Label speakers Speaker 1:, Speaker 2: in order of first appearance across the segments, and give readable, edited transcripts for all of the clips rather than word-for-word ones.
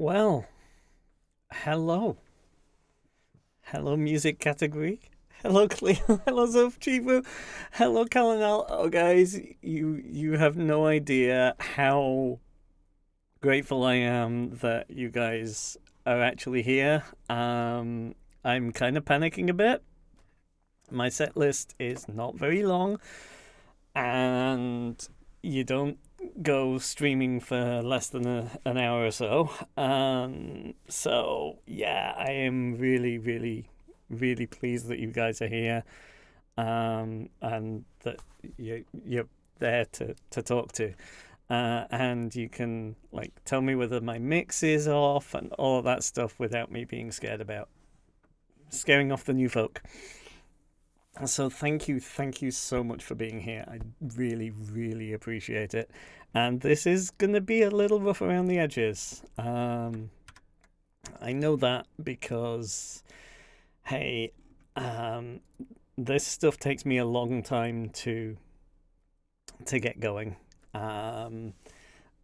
Speaker 1: Well, hello. Hello, music category. Hello, Cleo. Hello, Zofchivu. Hello, Kalanal. Oh, guys, you have no idea how grateful I am that you guys are actually here. I'm kind of panicking a bit. My set list is not very long, and you don't go streaming for less than an hour or so. So yeah, I am really, really, really pleased that you guys are here, and that you're there to talk to. And you can like tell me whether my mix is off and all of that stuff without me being scared about scaring off the new folk. So thank you so much for being here. I really, really appreciate it. And this is gonna be a little rough around the edges. I know that because, hey, um, this stuff takes me a long time to get going, um,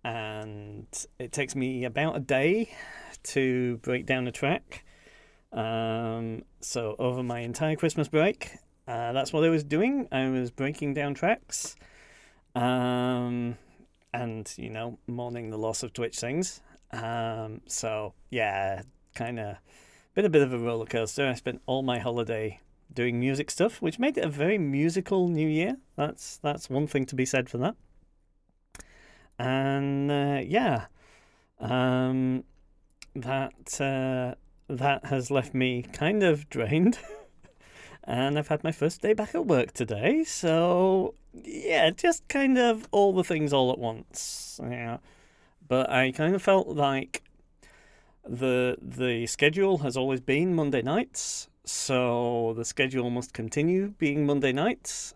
Speaker 1: and it takes me about a day to break down a track. So over my entire Christmas break, that's what I was doing. I was breaking down tracks, um, and mourning the loss of Twitch things. So yeah, kind of been a bit of a roller coaster. I spent all my holiday doing music stuff, which made it a very musical New Year. That's one thing to be said for that. And yeah, um, that that has left me kind of drained. And I've had my first day back at work today, so yeah, just kind of all the things all at once. Yeah, but I kind of felt like the schedule has always been Monday nights, so the schedule must continue being Monday nights,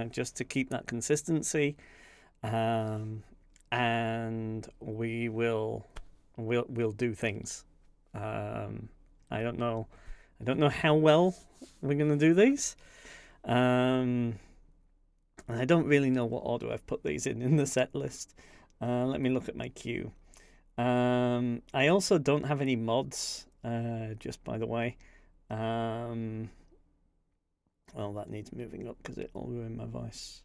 Speaker 1: just to keep that consistency. Um, and we'll do things. I don't know. I don't know how well we're gonna do these. And I don't really know what order I've put these in the set list. Let me look at my queue. I also don't have any mods. Just by the way. Well, that needs moving up because it'll ruin my voice.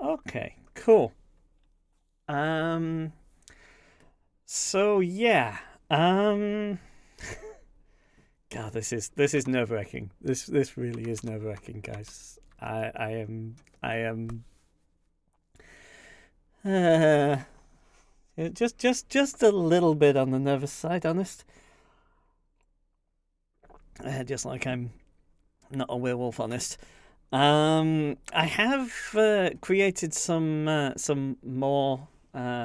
Speaker 1: Okay, cool. Um, so yeah. God, this is nerve wracking. This really is nerve wracking, guys. I am uh, just a little bit on the nervous side, honest. Just like I'm not a werewolf, honest. I have created some more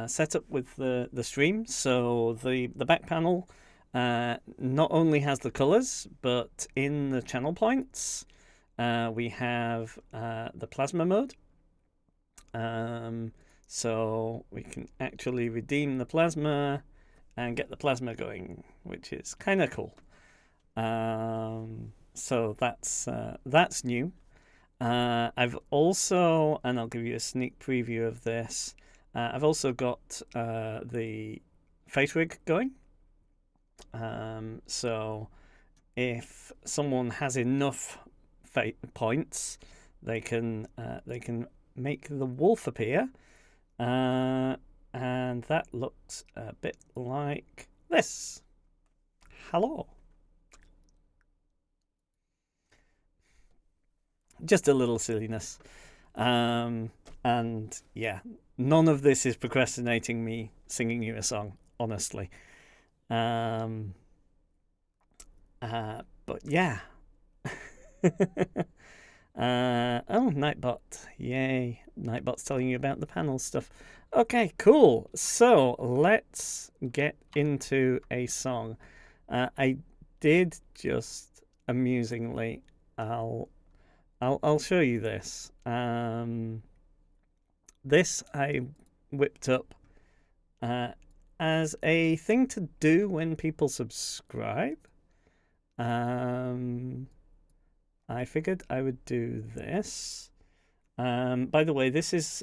Speaker 1: setup with the stream. So the back panel not only has the colors, but in the channel points, we have the plasma mode. So we can actually redeem the plasma and get the plasma going, which is kind of cool. So that's new. I've also, and I'll give you a sneak preview of this. I've also got the face rig going. So if someone has enough points, they can make the wolf appear, and that looks a bit like this. Hello. Just a little silliness. And yeah, none of this is procrastinating me singing you a song, honestly. Um, but yeah. Oh, Nightbot. Yay. Nightbot's telling you about the panel stuff. Okay, cool. So let's get into a song. I did just amusingly, I'll show you this. This I whipped up as a thing to do when people subscribe. I figured I would do this. By the way, this is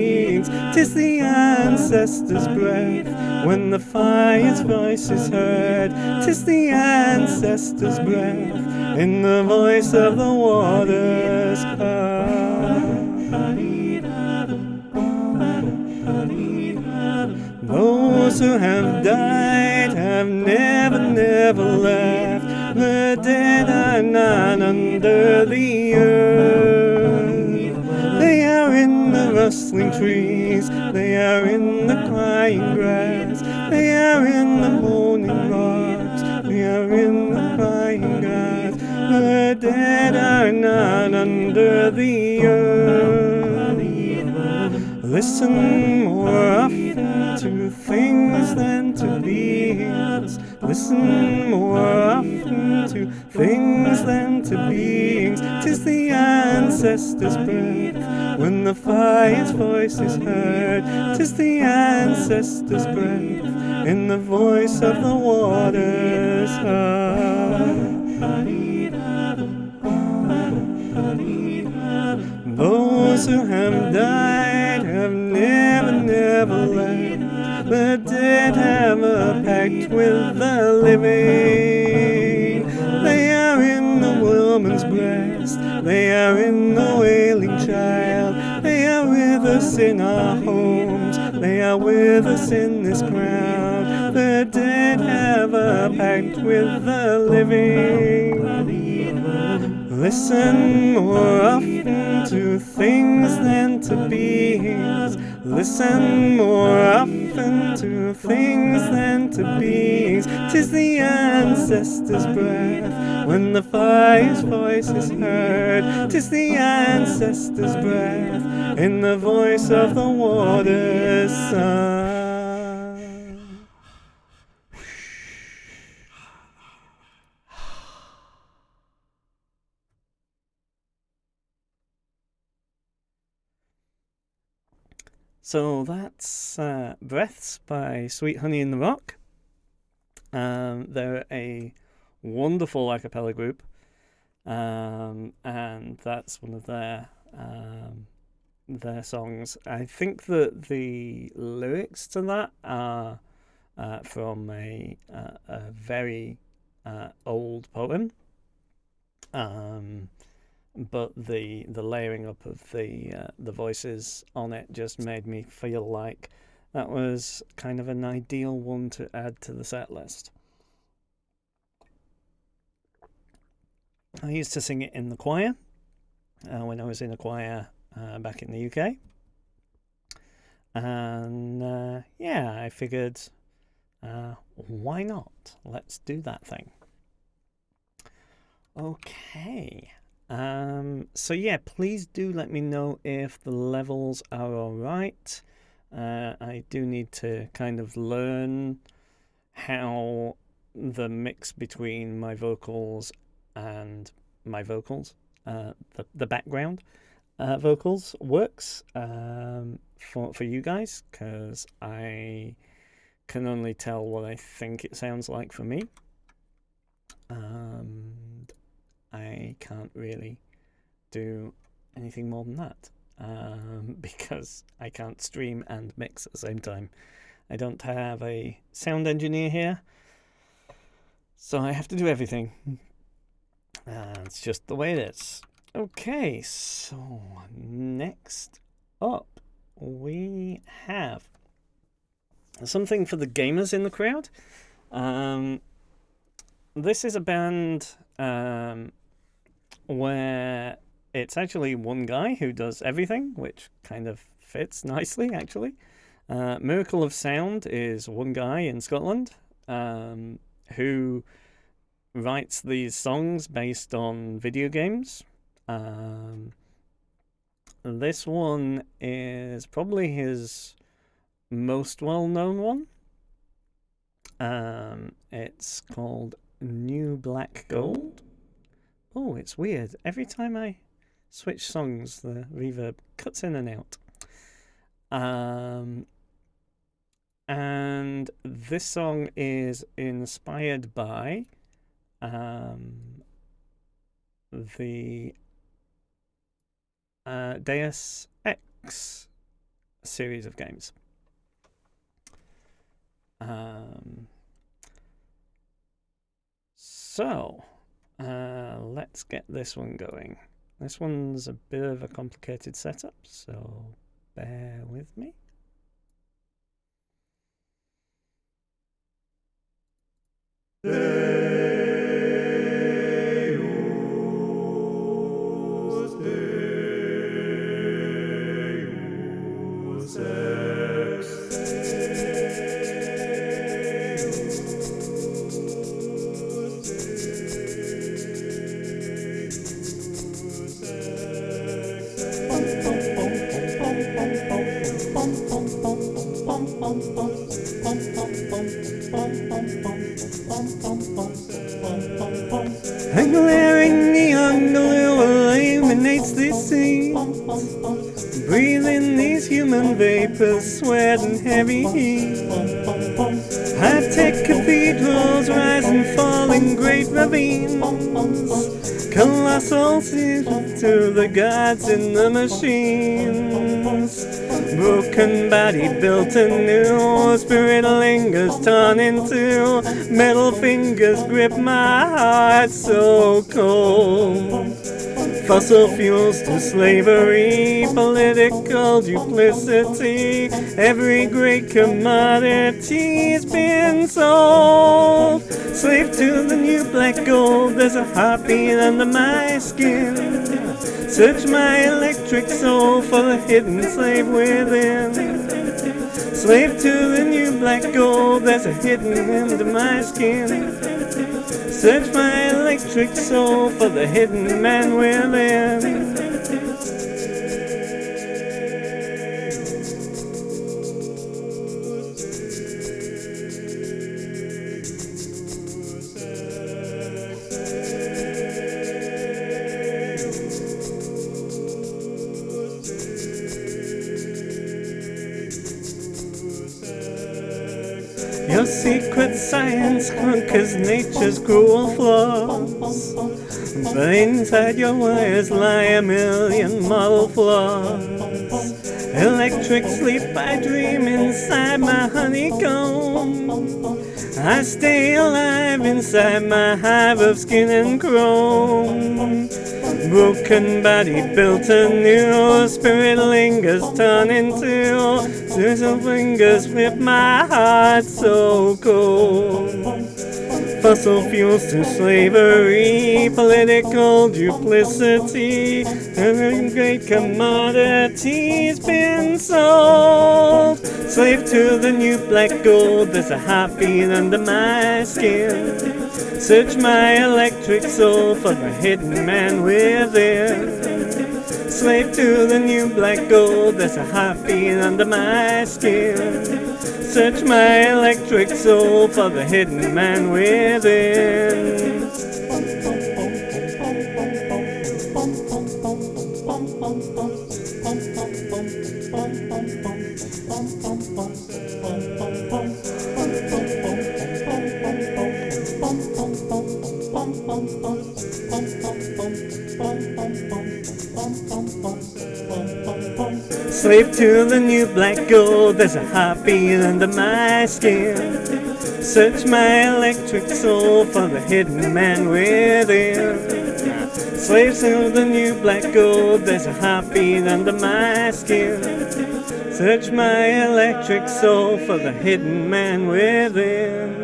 Speaker 1: beings. 'Tis the ancestors' breath when the fire's voice is heard. 'Tis the ancestors' breath in the voice of the waters. Those who have died have never, never left. The dead are none under the earth. They are in the rustling trees, they are in the crying grass, they are in the moaning rocks, they are in the crying grass. The dead are none under the earth. Listen more often to things than to beings. Listen more often to things than to beings. 'Tis the ancestors' breath when the fire's voice is heard. 'Tis the ancestors' breath in the voice of the waters. Those who have died have never, never left. The dead have a pact with the living. They are in the woman's breast, they are in the wailing child. They are with us in our homes, they are with us in this crowd. The dead have a pact with the living. Listen more often to things than to beings. Listen more often to things than to beings. 'Tis the ancestors' breath when the fire's voice is heard. 'Tis the ancestors' breath in the voice of the waters. So that's Breaths by Sweet Honey in the Rock. They're a wonderful acapella group, and that's one of their songs. I think that the lyrics to that are from a very old poem. But the layering up of the voices on it just made me feel like that was kind of an ideal one to add to the set list. I used to sing it in the choir when I was in a choir back in the UK, and I figured why not? Let's do that thing. Okay. So yeah, please do let me know if the levels are alright. I do need to kind of learn how the mix between my vocals and my vocals, the background vocals works for you guys, because I can only tell what I think it sounds like for me. I can't really do anything more than that because I can't stream and mix at the same time. I don't have a sound engineer here, so I have to do everything. It's just the way it is. Okay, so next up we have something for the gamers in the crowd. This is a band where it's actually one guy who does everything, which kind of fits nicely, actually. Miracle of Sound is one guy in Scotland who writes these songs based on video games. This one is probably his most well-known one. It's called New Black Gold. Oh, it's weird. Every time I switch songs, the reverb cuts in and out. And this song is inspired by the Deus Ex series of games. So let's get this one going. This one's a bit of a complicated setup, so bear with me. A glaring neon glow illuminates this scene. Breathe in these human vapors, sweat and heavy heat. High-tech cathedrals rise and fall in great ravines. Colossal sins to the gods in the machines. Broken body built anew, spirit lingers torn in two. Metal fingers grip my heart so cold. Fossil fuels to slavery, political duplicity. Every great commodity's been sold. Slave to the new black gold, there's a heartbeat under my skin. Search my electric soul for the hidden slave within. Slave to the new black gold, there's a hidden under my skin. Search my electric soul for the hidden man within. Your secret science conquers nature's cruel flaws, but inside your wires lie a million mortal flaws. Electric sleep, I dream inside my honeycomb. I stay alive inside my hive of skin and chrome. Broken body built anew, spirit lingers torn in two. Sizzle fingers whip my heart so cold. Fossil fuels to slavery, political duplicity. Every great commodity's been sold. Slave to the new black gold, there's a heartbeat under my skin. Search my electric soul for the hidden man within. Slave to the new black gold, there's a heartbeat under my skin. Search my electric soul for the hidden man within. Slave to the new black gold, there's a heartbeat under my skin. Search my electric soul for the hidden man within. Slave to the new black gold, there's a heartbeat under my skin. Search my electric soul for the hidden man within.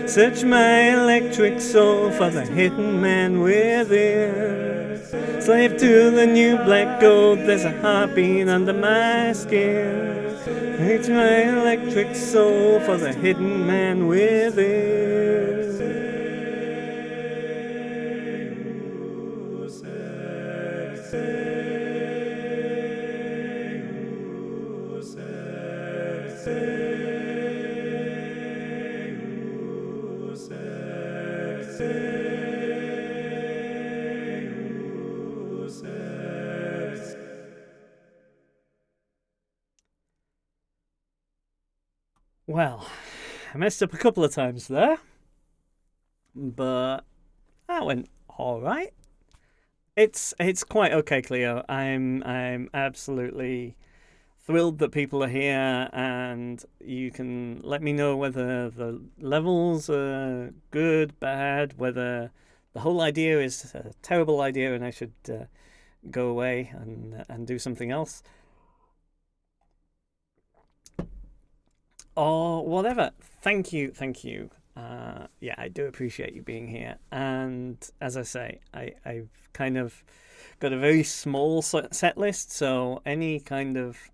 Speaker 1: Search my electric soul for the hidden man within. Slave to the new black gold, there's a heartbeat under my skin. Search my electric soul for the hidden man within. Well, I messed up a couple of times there, but that went all right. It's quite okay, Cleo. I'm absolutely thrilled that people are here, and you can let me know whether the levels are good, bad, whether the whole idea is a terrible idea and I should go away and do something else, or whatever. Thank you. Yeah, I do appreciate you being here. And as I say, I've kind of got a very small set list, so any kind of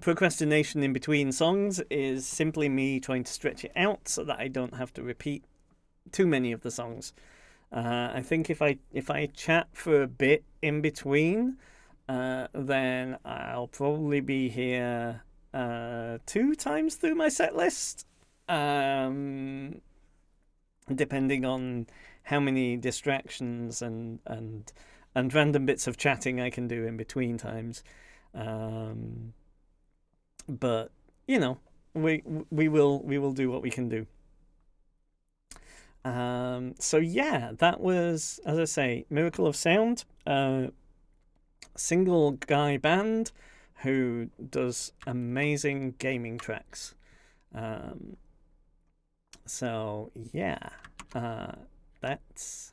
Speaker 1: procrastination in between songs is simply me trying to stretch it out so that I don't have to repeat too many of the songs. I think if I chat for a bit in between, then I'll probably be here 2 times through my set list, depending on how many distractions and random bits of chatting I can do in between times. But you know, we will do what we can do. So yeah, that was, as I say, Miracle of Sound, single guy band who does amazing gaming tracks. So yeah, that's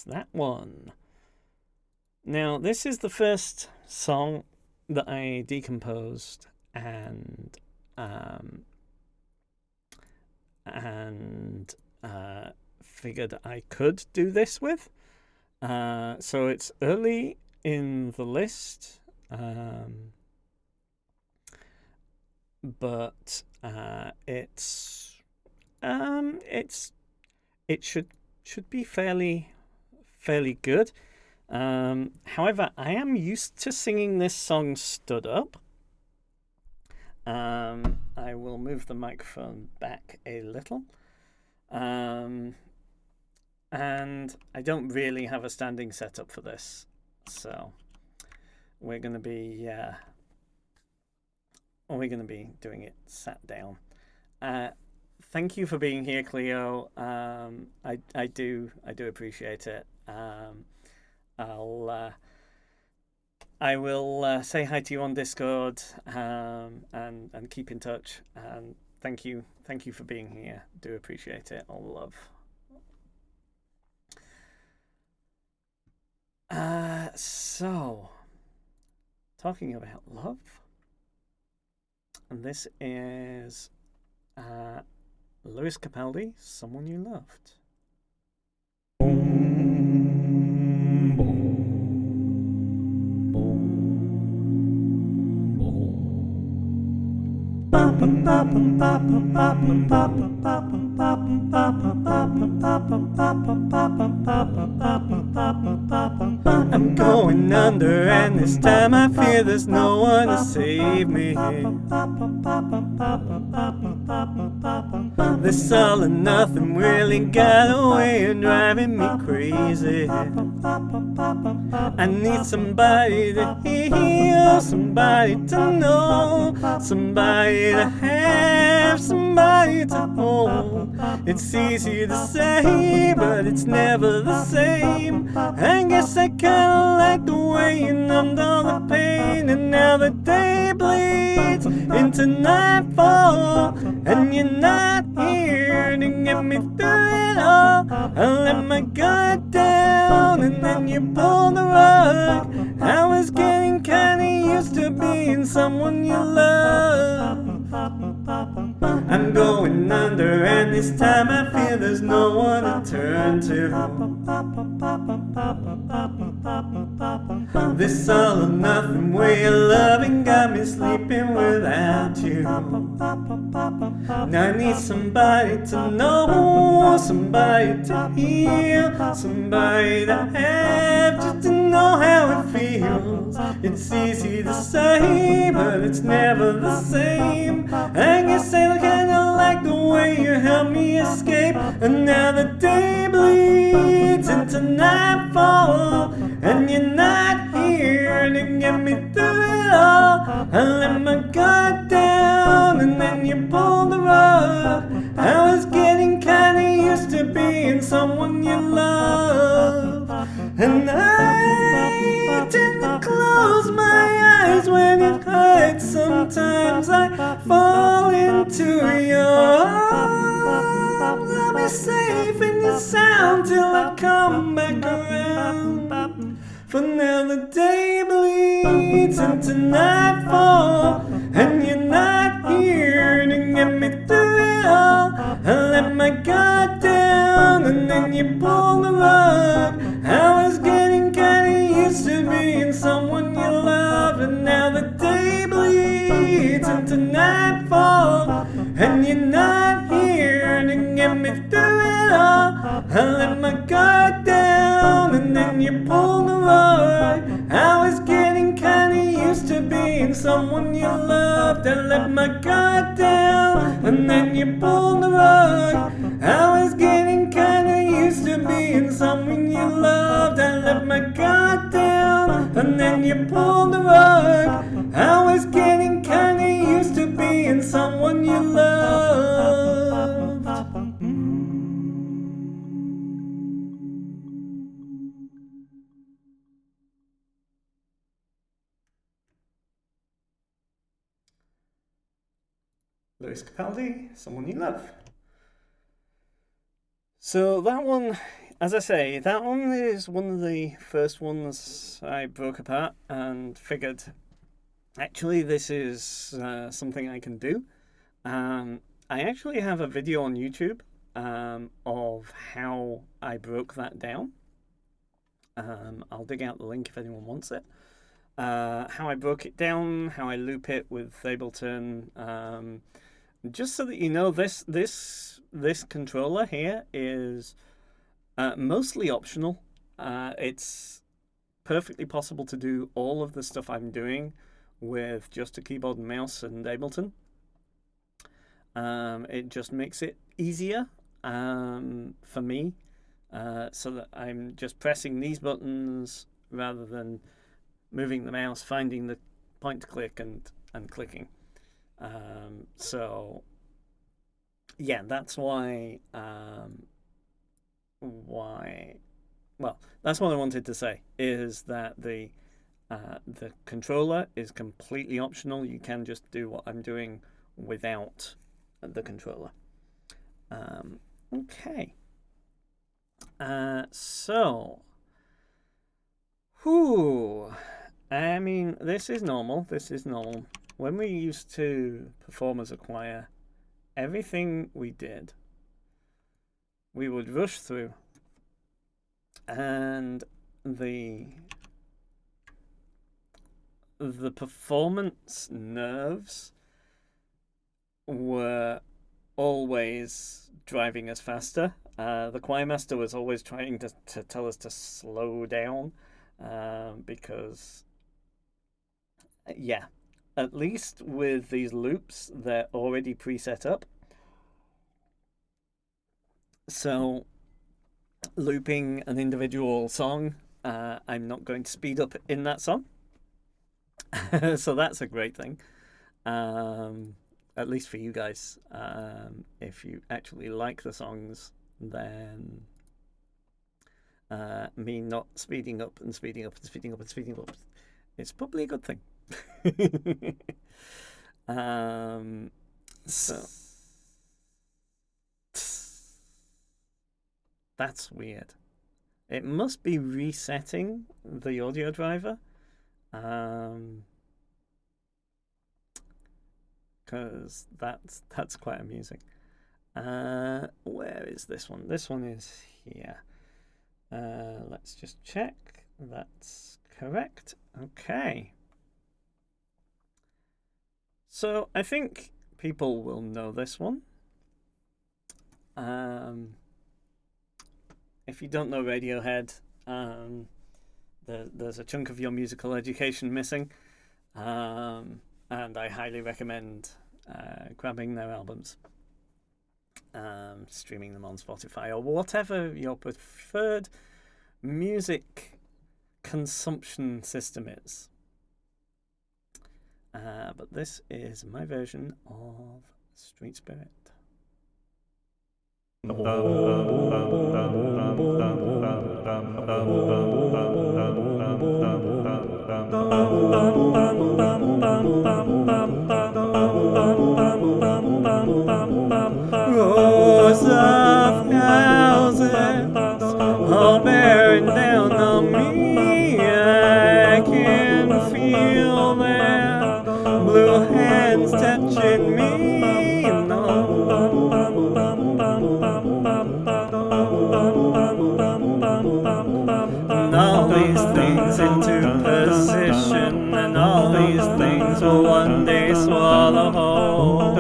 Speaker 1: that one. Now this is the first song that I decomposed and figured I could do this with. So it's early in the list, but it should be fairly good. However, I am used to singing this song stood up. I will move the microphone back a little. And I don't really have a standing setup for this, so we're going to be doing it sat down. Thank you for being here, Cleo. I do appreciate it. I will say hi to you on Discord, and keep in touch. And thank you for being here. Do appreciate it. All love. So, talking about love, and this is Lewis Capaldi, Someone You Loved. I'm going under, and this time I fear there's no one to save me. This all or nothing really got a way of driving me crazy. I need somebody to hear, somebody to know, somebody to have, somebody to hold. It's easy to say, but it's never the same. I guess I kinda like the way you numbed all the pain, and now the day bleeds into nightfall, and you're not here to get me through it all. I let my guard down, and then you pulled the rug. I was getting kinda used to being someone you love. I'm going under, and this time I feel there's no one to turn to. This all or nothing way of loving got me sleeping without you. Now I need somebody to know, somebody to heal, somebody to have, just to know how it feels. It's easy to say, but it's never the same. I guess I kinda like the way you helped me escape, and now the day bleeds into nightfall, and you're not here to get me through it all. I let my guard down, and then you pulled the rug. I was getting kinda used to being someone you love, and I close my eyes when it hurts. Sometimes I fall into your arms. I'll be safe in your sound till I come back around. For now the day bleeds into nightfall, and you're not here to get me through it all. I let my guard down, and then you pulled the rug. I was getting kinda used to being someone you love, and now the day bleeds into nightfall, and you're not here to get me through it all. I let my guard down, and then you pulled the rug. I was getting kinda used to being someone you loved. I let my guard down, and then you pulled the rug. I was getting kinda used to being someone you loved. I let my guard down, and then you pulled the rug. I was getting kinda used to being someone you loved. Lewis Capaldi, Someone You Love. So that one, as I say, that one is one of the first ones I broke apart and figured, actually, this is something I can do. I actually have a video on YouTube of how I broke that down. I'll dig out the link if anyone wants it. How I broke it down, how I loop it with Ableton. Just so that you know, this controller here is mostly optional. It's perfectly possible to do all of the stuff I'm doing with just a keyboard and mouse and Ableton. It just makes it easier for me, so that I'm just pressing these buttons rather than moving the mouse, finding the point to click and clicking. So yeah, that's why well, that's what I wanted to say, is that the controller is completely optional. You can just do what I'm doing without the controller. Okay. So I mean, this is normal. When we used to perform as a choir, everything we did, we would rush through, and the performance nerves were always driving us faster. The choir master was always trying to tell us to slow down, because, yeah, at least with these loops, they're already preset up. So looping an individual song, I'm not going to speed up in that song. So that's a great thing. At least for you guys. If you actually like the songs, then me not speeding up and speeding up and speeding up and speeding up, it's probably a good thing. So that's weird. It must be resetting the audio driver, because that's quite amusing. Where is this one? This one is here. Let's just check. That's correct. Okay. So I think people will know this one. If you don't know Radiohead, there's a chunk of your musical education missing, and I highly recommend grabbing their albums, streaming them on Spotify or whatever your preferred music consumption system is. But this is my version of Street Spirit. feel their blue hands touching me. And all these things into position, and all these things will one day swallow whole.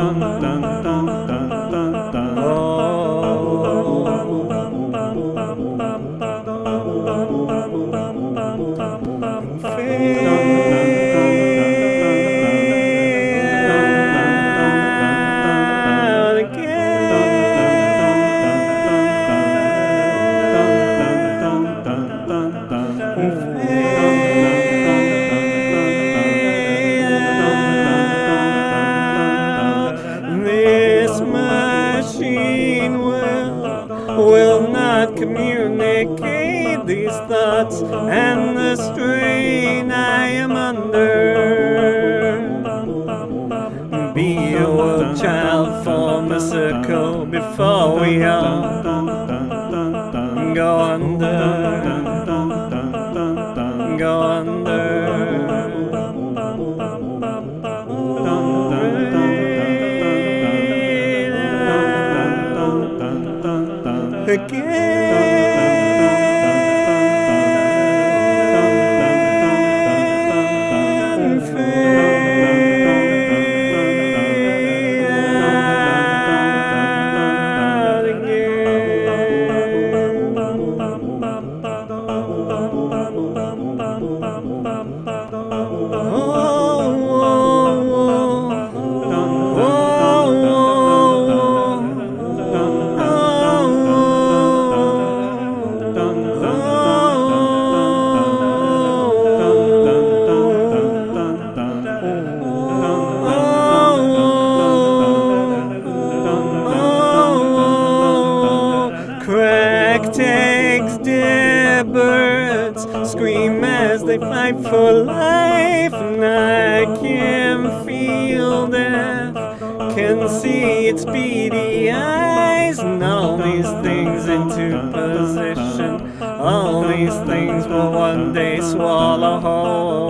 Speaker 1: This machine will not communicate these thoughts and the strain I am under. Be a world child, form a circle before we all go under. Go under. Cracked eggs, dead birds scream as they fight for life, and I can feel death, can see its beady eyes, and all these things into position, all these things will one day swallow whole.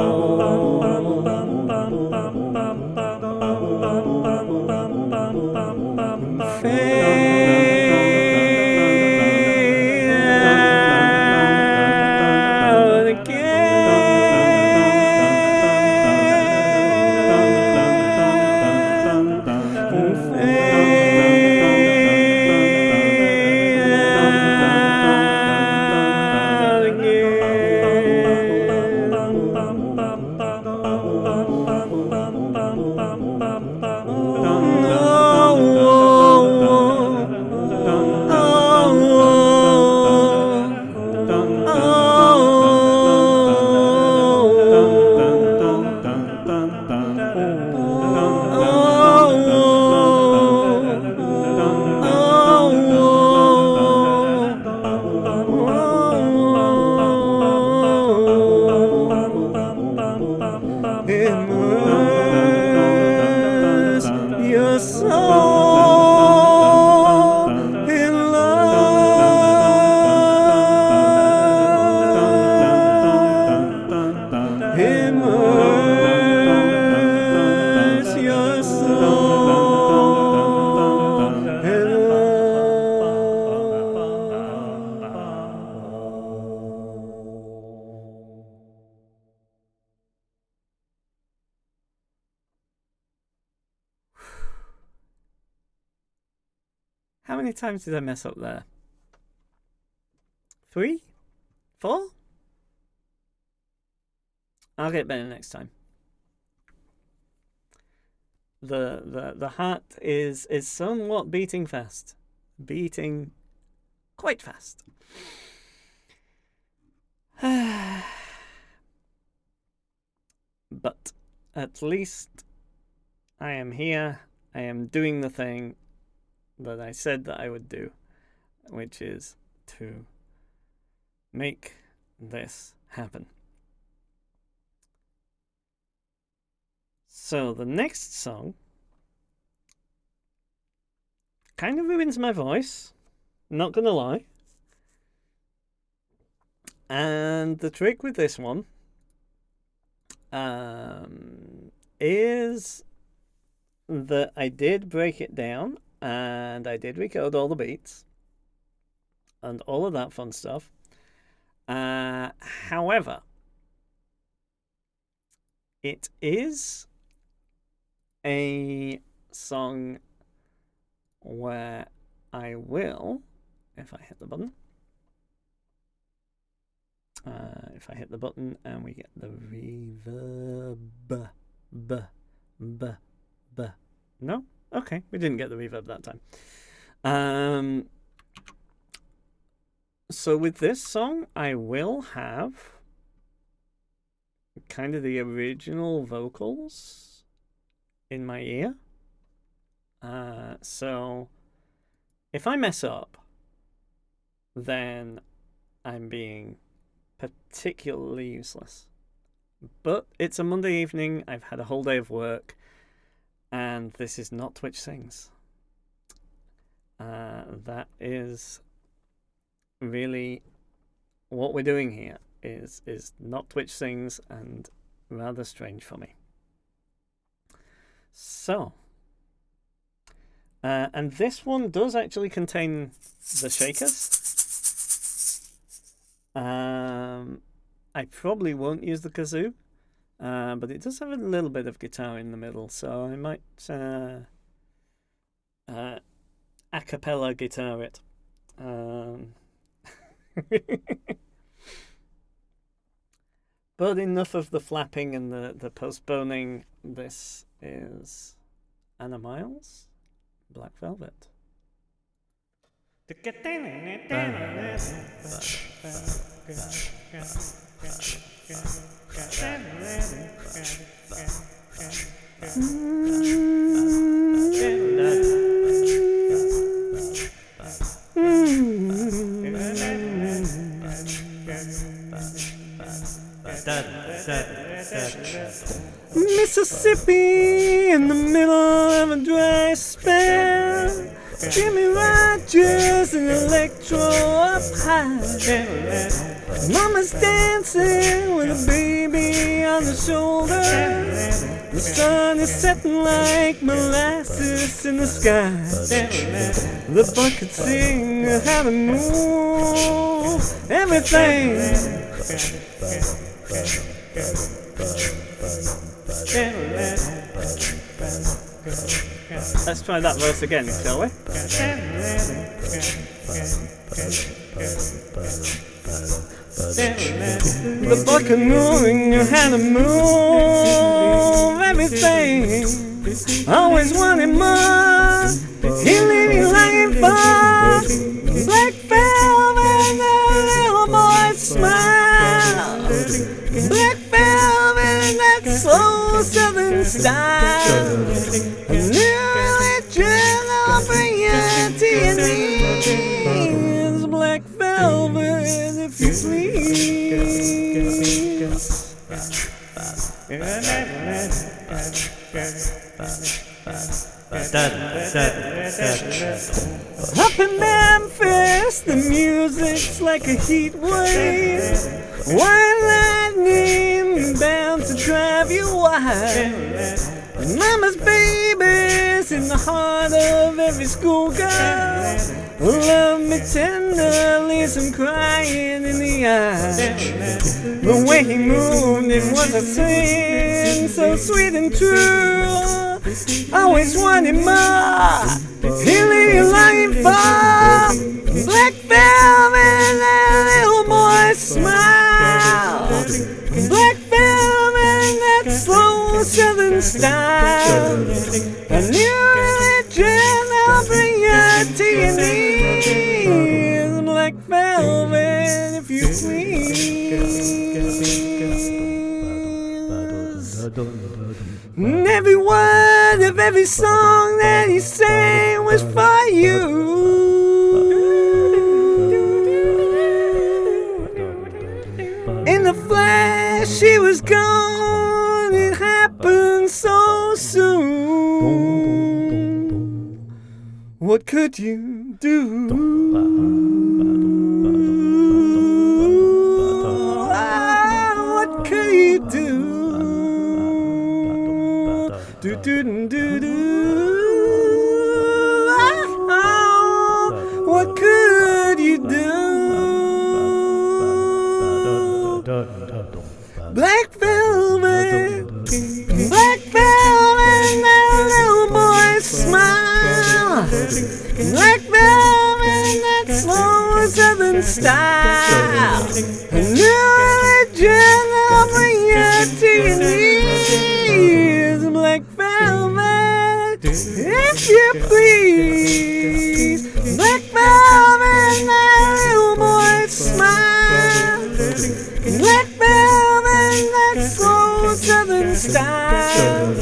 Speaker 1: Immerse your soul in love. Immerse your soul in How many times did I mess up there? 3? 4? I'll get better next time. The heart is somewhat beating fast. Beating quite fast. But at least I am here. I am doing the thing that I said that I would do, which is to make this happen. So the next song kind of ruins my voice, not gonna lie. And the trick with this one is that I did break it down and I did record all the beats and all of that fun stuff. However, it is a song where I will, if I hit the button, and we get the reverb, no? Okay, we didn't get the reverb that time. So with this song, I will have kind of the original vocals in my ear. So if I mess up, then I'm being particularly useless. But it's a Monday evening, I've had a whole day of work, and this is not Twitch Sings. That is really what we're doing here, is not Twitch Sings, and rather strange for me. So, and this one does actually contain the shakers. I probably won't use the kazoo, but it does have a little bit of guitar in the middle, so I might acapella guitar it. But enough of the flapping and the postponing. This is Anna Miles, Black Velvet. Mississippi in the middle of a dry spell. Jimmy Rogers and electro up high. Mama's dancing with a baby on the shoulder. The sun is setting like molasses in the sky. The bucket sing how to move everything. Let's try that verse again, shall we? The bucket moving, you had to move everything. Always wanting more. Healing you longing for. Black velvet, the little boy's smile. Black velvet, that slow southern style. A new religion will bring you to your knees. Black velvet, if you please. Up in Memphis, the music's like a heat wave. White lightning bound to drive you wild. Mama's baby's in the heart of every schoolgirl. Love me tenderly, some crying in the eyes. The way he moved, it was a sin, so sweet and true. Always wanting more, healing you longing for. Black velvet, that little boy's smile. Black velvet, that slow southern style. A new religion, I'll bring you to your knees. Black velvet, if you please. And every word of every song that he sang was for you. In the flash, she was gone. It happened so soon. What could you do? What could you do? Do do do do. What could you do? Black velvet, black velvet, that little boy's smile. Black velvet, that slow southern style. A new religion will bring you to your knees. Black velvet, if you please. Black velvet, that little boy's smile. Black velvet, that slow southern style.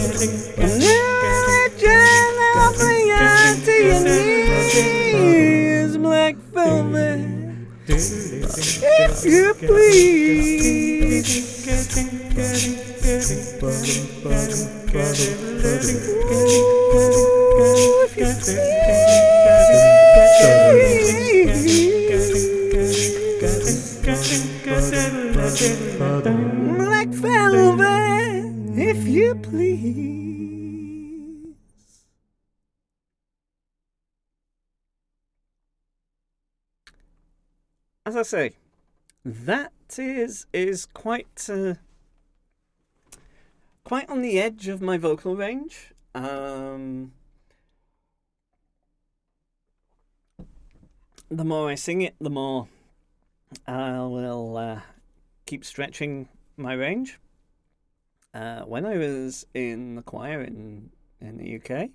Speaker 1: A new religion will bring you to your knees. Black velvet, if you please. Ooh, if you Black velvet, if you please. As I say, that is quite quite on the edge of my vocal range. The more I sing it, the more I will keep stretching my range. When I was in the choir in the UK,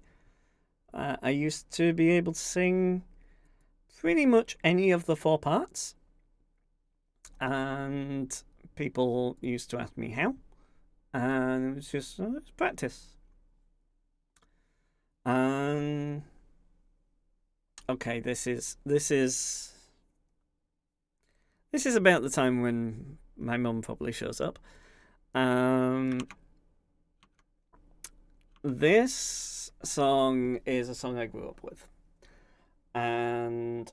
Speaker 1: I used to be able to sing pretty much any of the four parts. And people used to ask me how. And it was just it's practice. Okay, this is about the time when my mum probably shows up. This song is a song I grew up with, and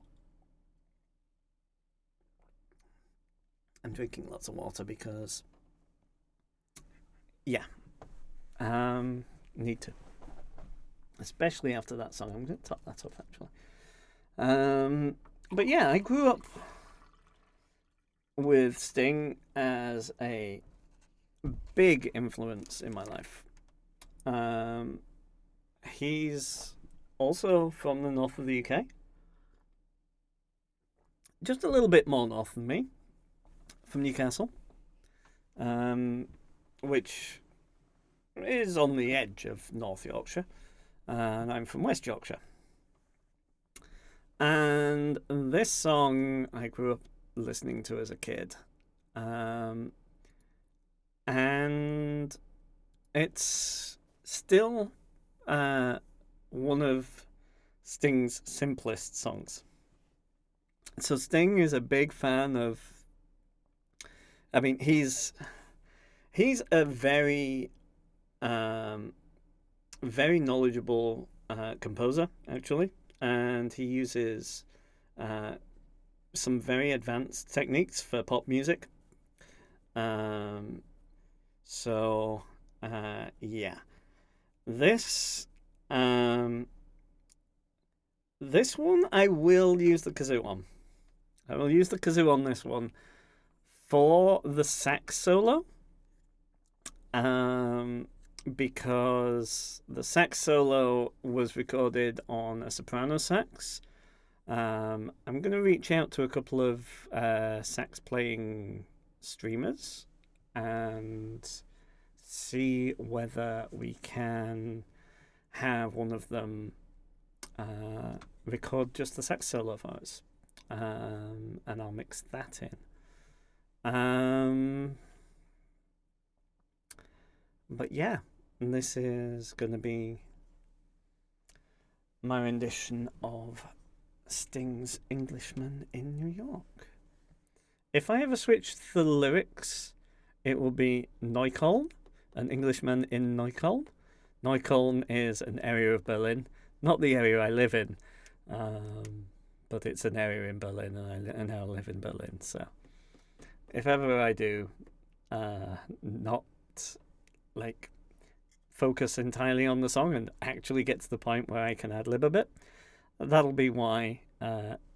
Speaker 1: I'm drinking lots of water because, yeah, need to, especially after that song. I'm going to top that up actually. But yeah, I grew up with Sting as a big influence in my life. He's also from the north of the UK, just a little bit more north than me, from Newcastle, which is on the edge of North Yorkshire, and I'm from West Yorkshire. And this song I grew up listening to as a kid, and it's still one of Sting's simplest songs. So Sting is a big fan of, I mean, he's a very very knowledgeable composer actually, and he uses some very advanced techniques for pop music. So yeah, this one I will use the kazoo on. I will use the kazoo on this one for the sax solo, because the sax solo was recorded on a soprano sax. I'm going to reach out to a couple of sax playing streamers and see whether we can have one of them record just the sax solo for us, and I'll mix that in. But yeah, this is going to be my rendition of Sting's Englishman in New York. If I ever switch the lyrics, it will be Neukölln, an Englishman in Neukölln. Neukölln is an area of Berlin, not the area I live in, but it's an area in Berlin, and I now live in Berlin. So if ever I do not like focus entirely on the song and actually get to the point where I can ad-lib a bit. That'll be why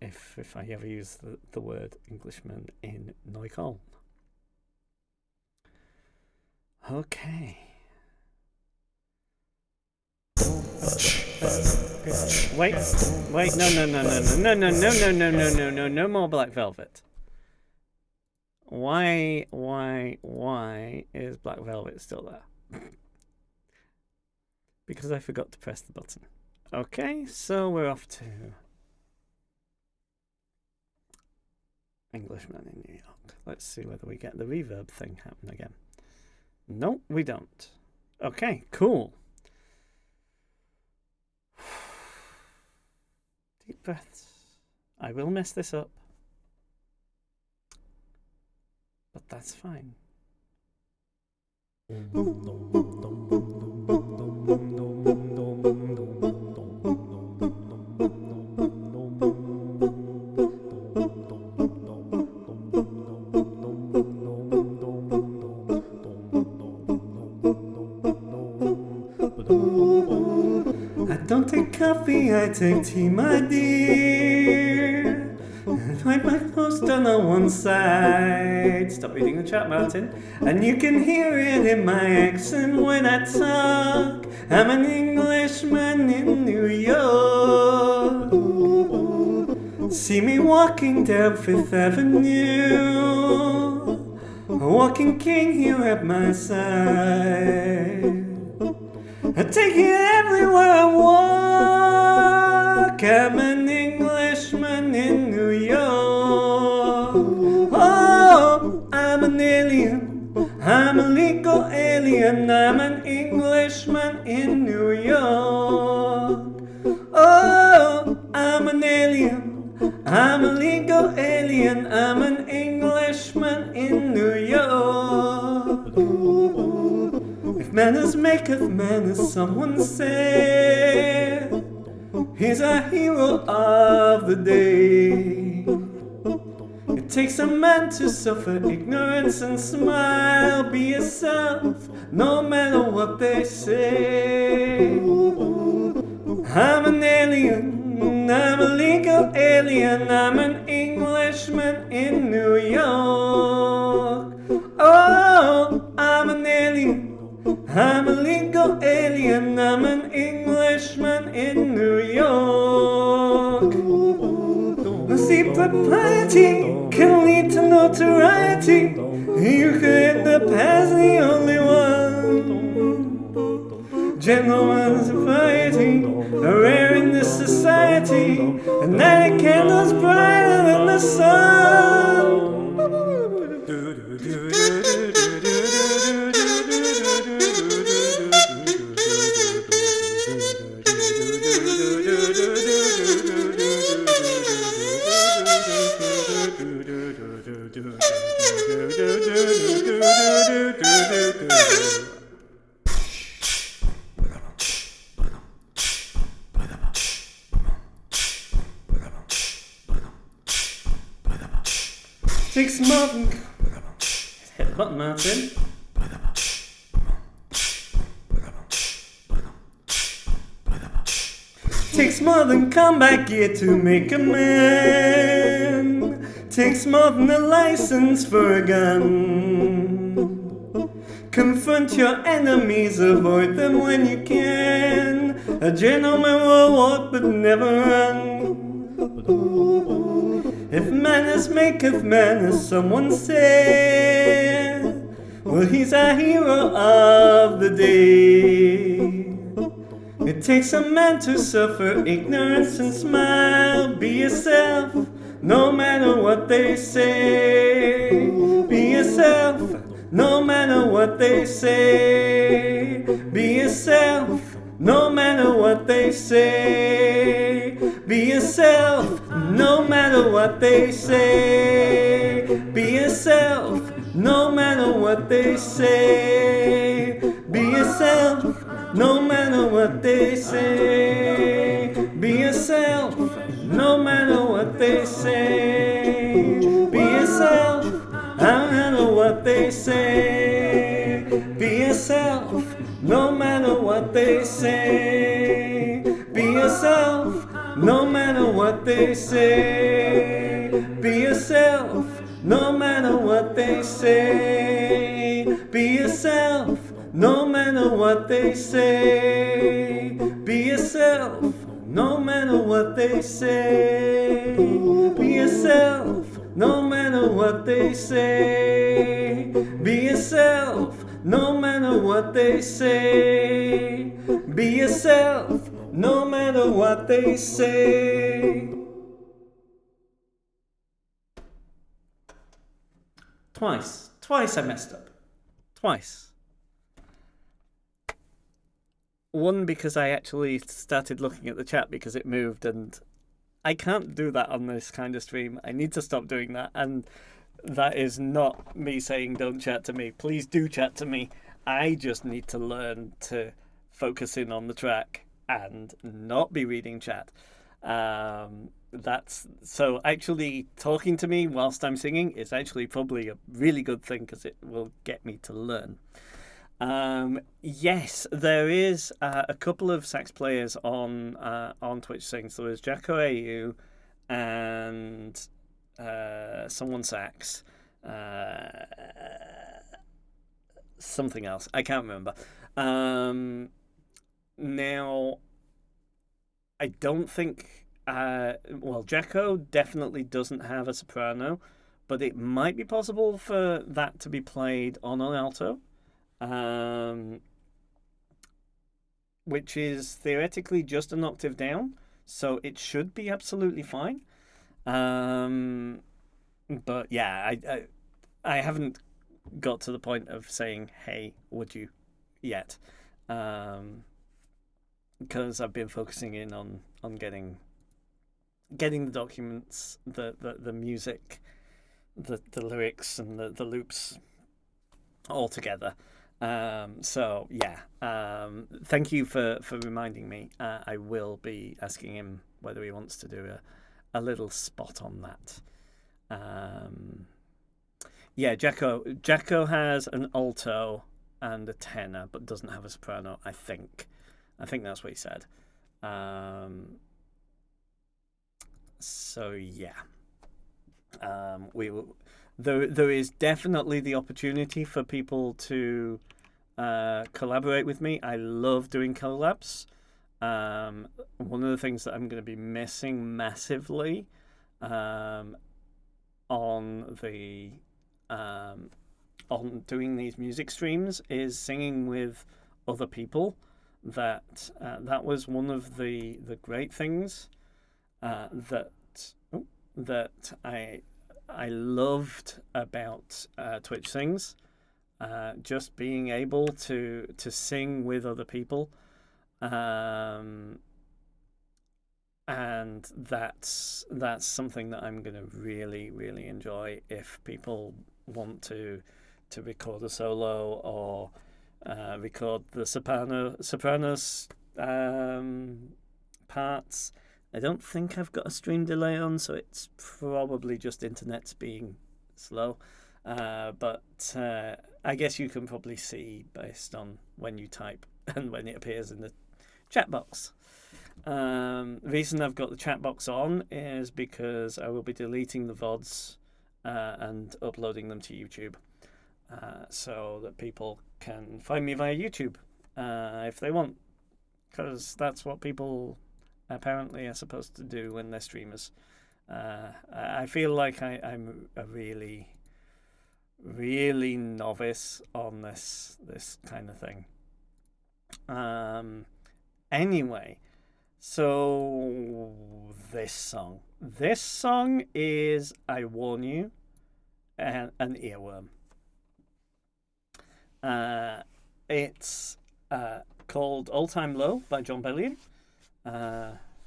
Speaker 1: if I ever use the word Englishman in Neukölln. Okay. Wait, no more Black Velvet. Why is Black Velvet still there? Because I forgot to press the button. Okay, so we're off to Englishman in New York. Let's see whether we get the reverb thing happen again. No, we don't. Okay, cool. Deep breaths. I will mess this up, but that's fine. I don't take coffee, I take tea, my dear. And wipe my clothes down on one side. Stop reading the chat, Martin. And you can hear it in my accent when I talk. I'm an Englishman in New York. See me walking down Fifth Avenue, a walking king here at my side. I take you everywhere I walk. I'm an Englishman in New York. Oh, I'm an alien. I'm a legal alien. I'm an Englishman in New York. Oh, I'm an alien. I'm a legal alien. I'm an Englishman in New York. If manners maketh manners, someone said, he's a hero of the day. It takes a man to suffer ignorance and smile. Be yourself, no matter what they say. I'm an alien, I'm a legal alien. I'm an Englishman in New York. Oh, I'm an alien. I'm a legal alien, I'm an Englishman in New York. See, propriety can lead to notoriety. You could end up as the only one. Gentlemen society are rare in this society, and night candles brighter than the sun. Takes more than... Hit the button, Martin. Takes more than combat gear to make a man. Takes more than a license for a gun. Confront your enemies, avoid them when you can. A gentleman will walk but never run. If manners maketh manners, someone said, well, he's a hero of the day. It takes a man to suffer ignorance and smile. Be yourself, no matter what they say. Be yourself, no matter what they say. Be yourself, no matter what they say. Be yourself, no matter what they say. Be yourself, no matter what they say. Be yourself, no matter what they say. Be yourself, no matter what they say. Be yourself, no matter what they say. Be yourself, no matter what they say. Be yourself, no matter what they say. Be yourself, no matter what they say. Be yourself, no matter what they say. Be yourself, no matter what they say. Be yourself, no matter what they say. Be yourself, no matter what they say. Be yourself, no matter what they say. Twice I messed up. Twice. One, because I actually started looking at the chat because it moved, and I can't do that on this kind of stream. I need to stop doing that, and that is not me saying don't chat to me. Please do chat to me. I just need to learn to focus in on the track and not be reading chat. That's so actually talking to me whilst I'm singing is actually probably a really good thing because it will get me to learn. Yes, there is a couple of sax players on Twitch Sings. There was Jacko AU and someone sax, something else. I can't remember. Now, I don't think. Well, Jacko definitely doesn't have a soprano, but it might be possible for that to be played on an alto. Which is theoretically just an octave down, so it should be absolutely fine. But yeah, I haven't got to the point of saying, "Hey, would you?" yet, because I've been focusing in on getting the documents, the music, the lyrics, and the loops all together. So yeah, thank you for reminding me. I will be asking him whether he wants to do a little spot on that. Yeah, Jacko has an alto and a tenor, but doesn't have a soprano. I think that's what he said. So yeah, we will. There is definitely the opportunity for people to collaborate with me. I love doing collabs. One of the things that I'm going to be missing massively on doing these music streams is singing with other people. That was one of the great things that I loved about Twitch Sings, just being able to sing with other people, and that's something that I'm going to really, really enjoy if people want to record a solo or record the sopranos parts. I don't think I've got a stream delay on, so it's probably just internet's being slow. But I guess you can probably see based on when you type and when it appears in the chat box. The reason I've got the chat box on is because I will be deleting the VODs and uploading them to YouTube, so that people can find me via YouTube if they want, because that's what people apparently are supposed to do when they're streamers. I feel like I'm a really, really novice on this kind of thing. Anyway, so this song is, I warn you, an earworm. It's called All Time Low by John Bellion.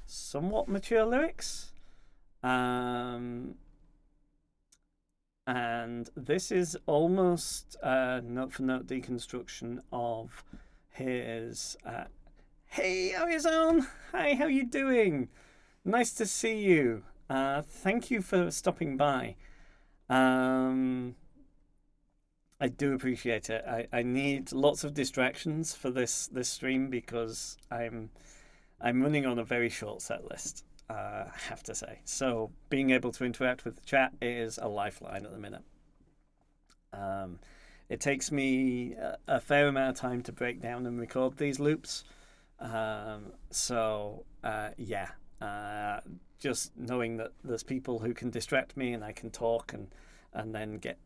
Speaker 1: Somewhat mature lyrics. And this is almost note for note deconstruction of his hey Arizona, hi, how you doing? Nice to see you. Thank you for stopping by. I do appreciate it. I need lots of distractions for this stream because I'm running on a very short set list. I have to say. So being able to interact with the chat is a lifeline at the minute. It takes me a fair amount of time to break down and record these loops. Just knowing that there's people who can distract me and I can talk and then get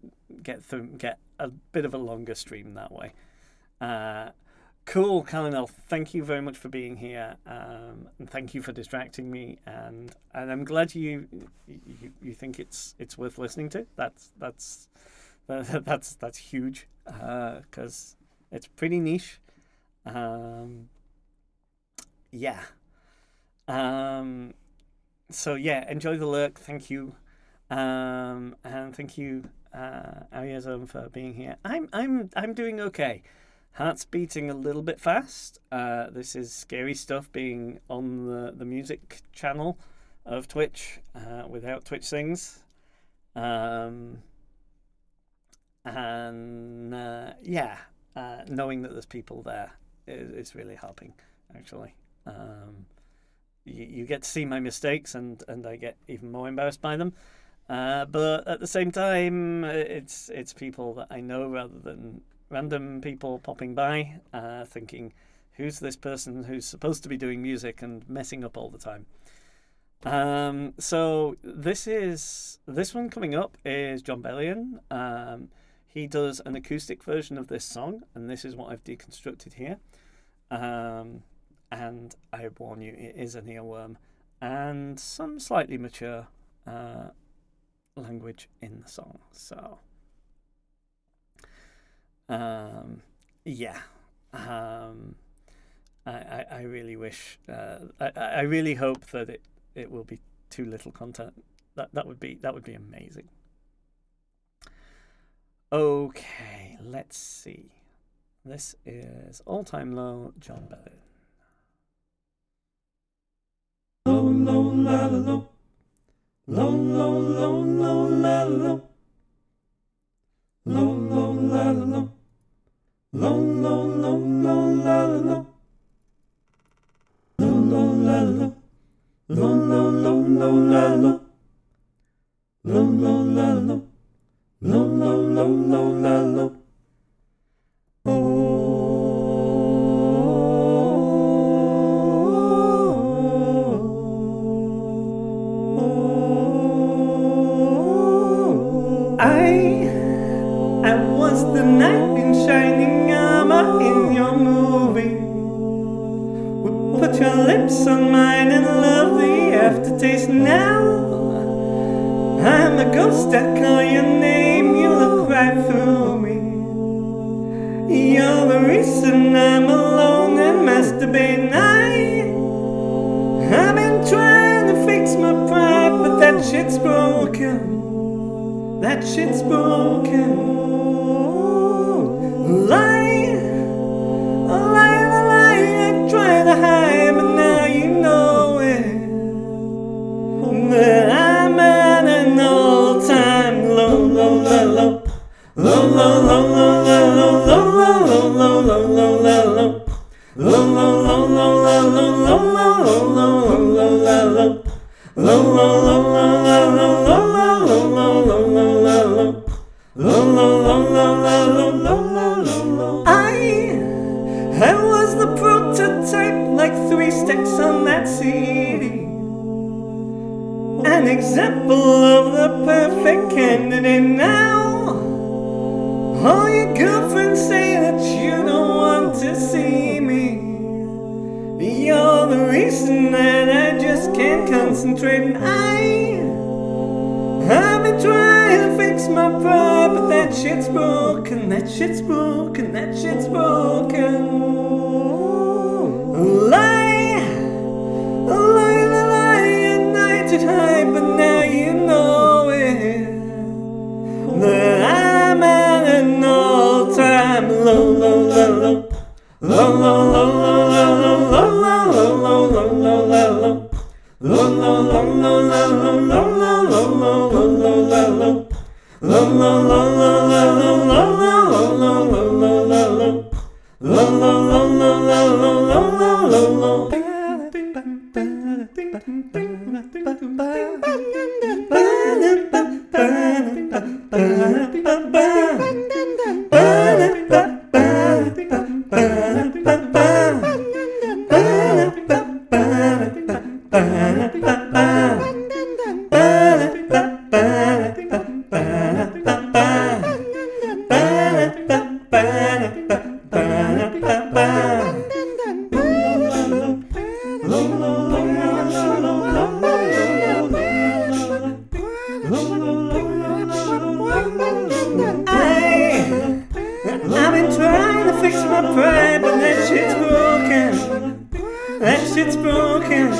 Speaker 1: a bit of a longer stream that way. Cool, Colonel. Thank you very much for being here, and thank you for distracting me. And I'm glad you think it's worth listening to. That's huge, because it's pretty niche. So yeah, enjoy the lurk. Thank you, and thank you, Ariazone, for being here. I'm doing okay. Heart's beating a little bit fast. This is scary stuff being on the music channel of Twitch without Twitch Sings. Knowing that there's people there is really helping, actually. You get to see my mistakes and I get even more embarrassed by them. But at the same time, it's people that I know rather than random people popping by, thinking, who's this person who's supposed to be doing music and messing up all the time? So this one coming up is John Bellion. He does an acoustic version of this song, and this is what I've deconstructed here. And I warn you, it is an earworm and some slightly mature language in the song. So I really wish, I really hope that it will be too little content. That would be amazing. Okay, let's see. This is All Time Low, John Bellion. Low, low, la, la, low. Low, low, low, low, la, la, low. Low, low, la, la, low. Low, low, low, low, la, la, low. Low, low, la, la, low. Low, low, low, low, la, la, low. Low, low, la, la, low. Low, low, low, low, la, la, low. I was the knight in shining armor in your movie. We put your lips on mine and love the aftertaste. Now I'm a ghost, I call your name, you look right through me. You're the reason I'm alone and masturbating. I've been trying to fix my pride, but that shit's broken. That shit's broken. Lie, lie, lie, I try to hide, but now you know it. That I'm at an all-time low, low, low, low. Low, low, low, low, low, low, low, low, low, low, low, low, low. Low, low, low, low, low, low, low, low, low, low, low, low. Low, low, low, low, low, low, low, low, low, low, low, low. Low, low, low, low, low, low, low, low, low. I was the prototype, like 3 sticks on that CD. An example of the perfect candidate. Now all your girlfriends say that you don't want to see me. You're the reason that I just can't concentrate. And I've been trying to fix my pride, but that shit's broken. That shit's broken. That shit's broken. Lie, lie, lie, at night at high, but now you know it. That I'm at an all-time low, low, low, low. Low, low, low, low, low, low, low, low, low, low, low, low. Low, low, low, low, low, low, low, low, low, low, low, low, low. Low, low, low, low, low, low, low, low, I've been trying to fix my pride, but that shit's broken. That shit's broken.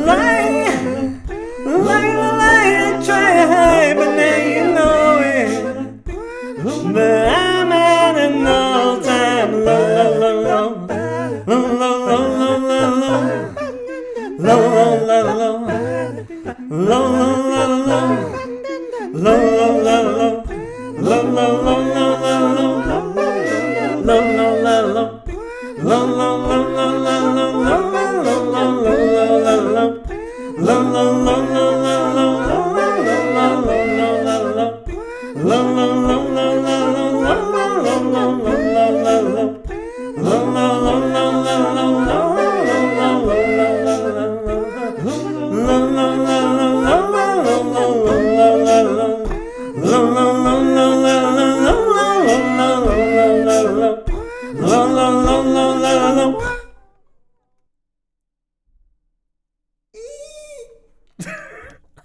Speaker 1: Lying, I try to hide, but now you know it. But I'm at an all-time low, low, low, low, low, low, low, low, low, low, low, low, low, low, low, low, low, low. Low, low, low, low, low, low, low, low, low, low, low, low, low,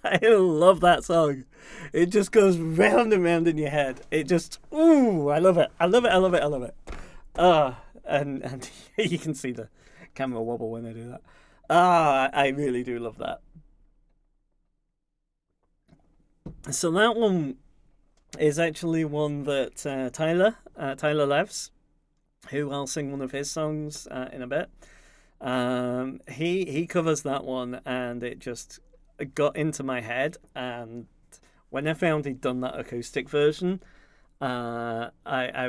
Speaker 1: I love that song. It just goes round and round in your head. It just, ooh, I love it. I love it, I love it, I love it. And you can see the camera wobble when I do that. I really do love that. So that one is actually one that Tyler Levs, who I'll sing one of his songs in a bit. He covers that one, and it just got into my head. And when I found he'd done that acoustic version, I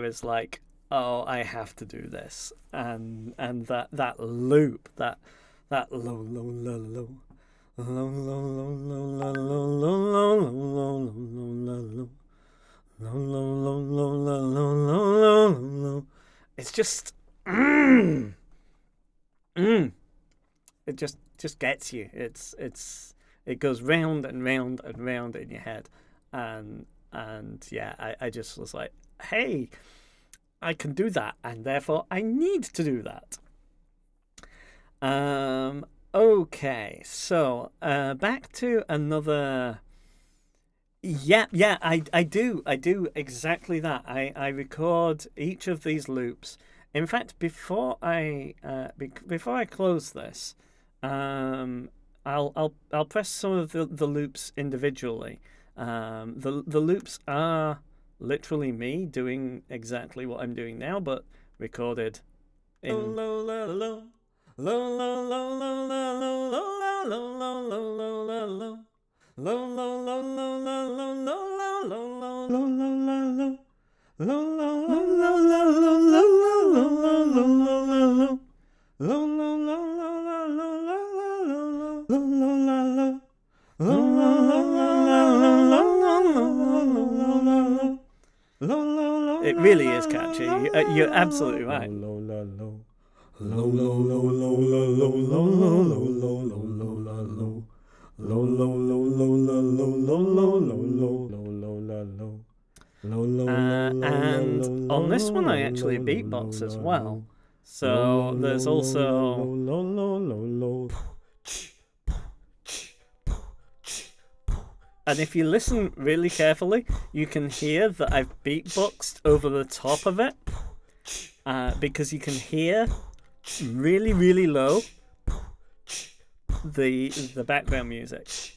Speaker 1: was like, oh, I have to do this. And that loop, that low low low low. Low, low, low, low, low, low, low, low, low, low, low, low, low. It's just, it just gets you. It goes round and round and round in your head, and yeah, I just was like, hey, I can do that, and therefore I need to do that. Okay, so back to another. Yeah, I do exactly that. I record each of these loops. In fact, before I close this, I'll press some of the loops individually. The loops are literally me doing exactly what I'm doing now, but recorded in. It really is catchy. You're absolutely right. And on this one I actually beatbox as well. So there's also and if you listen really carefully, you can hear that I've beatboxed over the top of it, because you can hear really, really low the background music,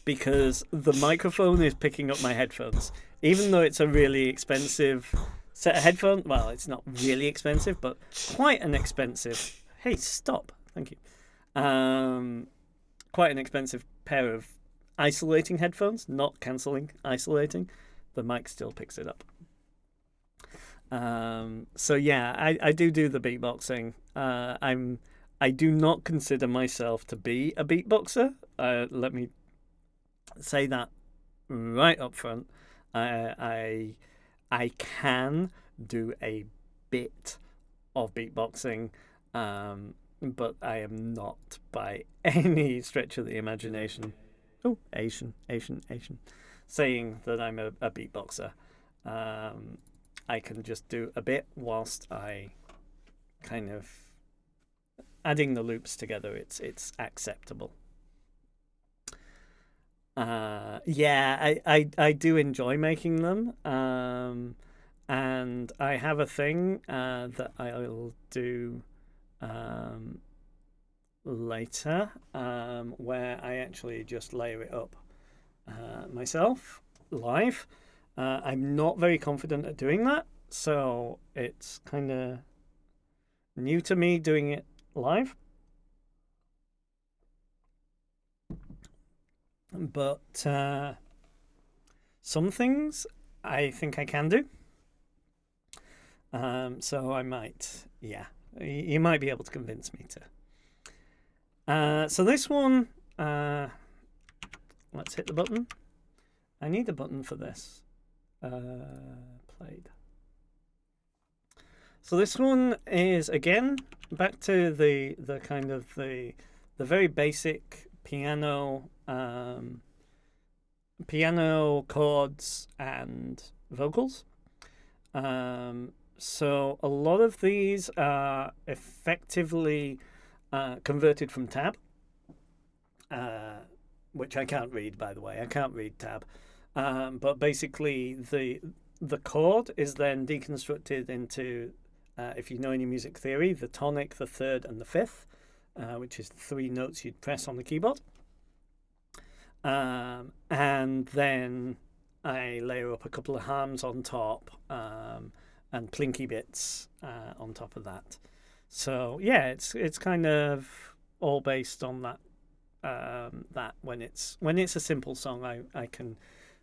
Speaker 1: because the microphone is picking up my headphones, even though it's a really expensive set of headphones. Well, it's not really expensive, but quite an expensive. Hey, stop! Thank you. Quite an expensive pair of isolating headphones, not cancelling, isolating. The mic still picks it up. So yeah, I do the beatboxing. I do not consider myself to be a beatboxer. Let me say that right up front. I I can do a bit of beatboxing, but I am not by any stretch of the imagination. Oh, Asian, saying that I'm a beatboxer. Um, I can just do a bit whilst I kind of adding the loops together. It's acceptable. Yeah, I do enjoy making them. And I have a thing that I'll do um, later where I actually just layer it up myself live. I'm not very confident at doing that, so it's kind of new to me doing it live. But some things I think I can do. So I might, yeah, you might be able to convince me to. So this one, let's hit the button. I need a button for this. Played. So this one is again back to the kind of the very basic piano piano chords and vocals. So a lot of these are effectively converted from tab, which I can't read, by the way. I can't read tab, but basically the chord is then deconstructed into, if you know any music theory, the tonic, the third, and the fifth, which is the three notes you'd press on the keyboard. And then I layer up a couple of hams on top, and plinky bits on top of that. So yeah, it's kind of all based on that. That when it's a simple song, I can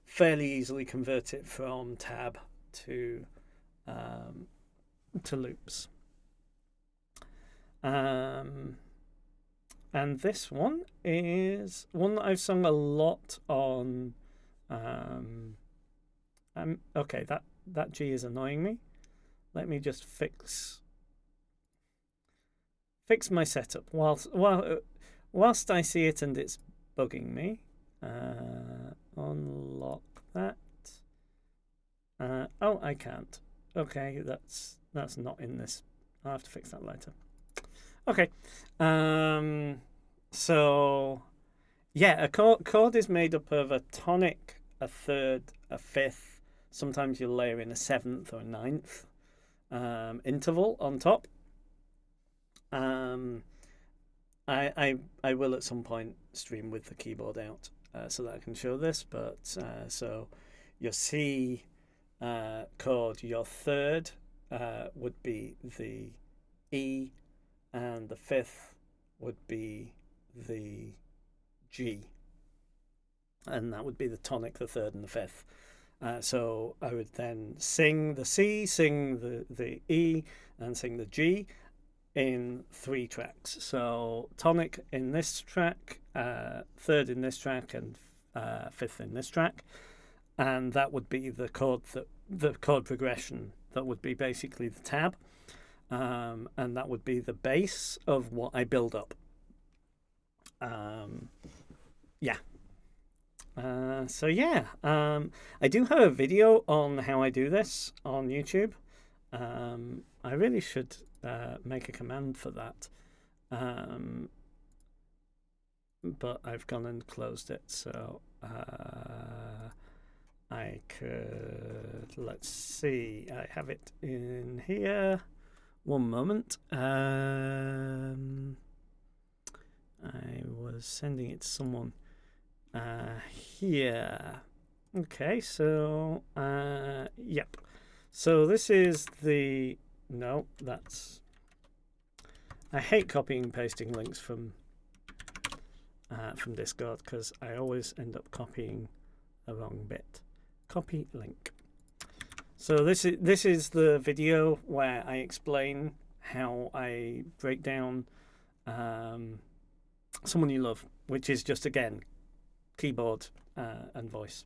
Speaker 1: fairly easily convert it from tab to loops. And this one is one that I've sung a lot on. Okay, that G is annoying me. Let me just fix my setup whilst I see it and it's bugging me. Unlock that. Oh, I can't. Okay, that's not in this. I'll have to fix that later. Okay. So yeah, a chord is made up of a tonic, a third, a fifth. Sometimes you'll layer in a seventh or a ninth interval on top. I will at some point stream with the keyboard out so that I can show this. But so your C chord, your third would be the E, and the fifth would be the G, and that would be the tonic, the third, and the fifth. So I would then sing the C, sing the E, and sing the G in 3 tracks. So tonic in this track, third in this track, and fifth in this track, and that would be the chord progression. That would be basically the tab, and that would be the base of what I build up. Yeah. So yeah, I do have a video on how I do this on YouTube. I really should make a command for that, but I've gone and closed it. So I could, let's see, I have it in here. One moment. I was sending it to someone here. Okay, so yep. So this is the that's. I hate copying and pasting links from Discord because I always end up copying the wrong bit. Copy link. So this is the video where I explain how I break down Someone You Love, which is just, again, keyboard and voice.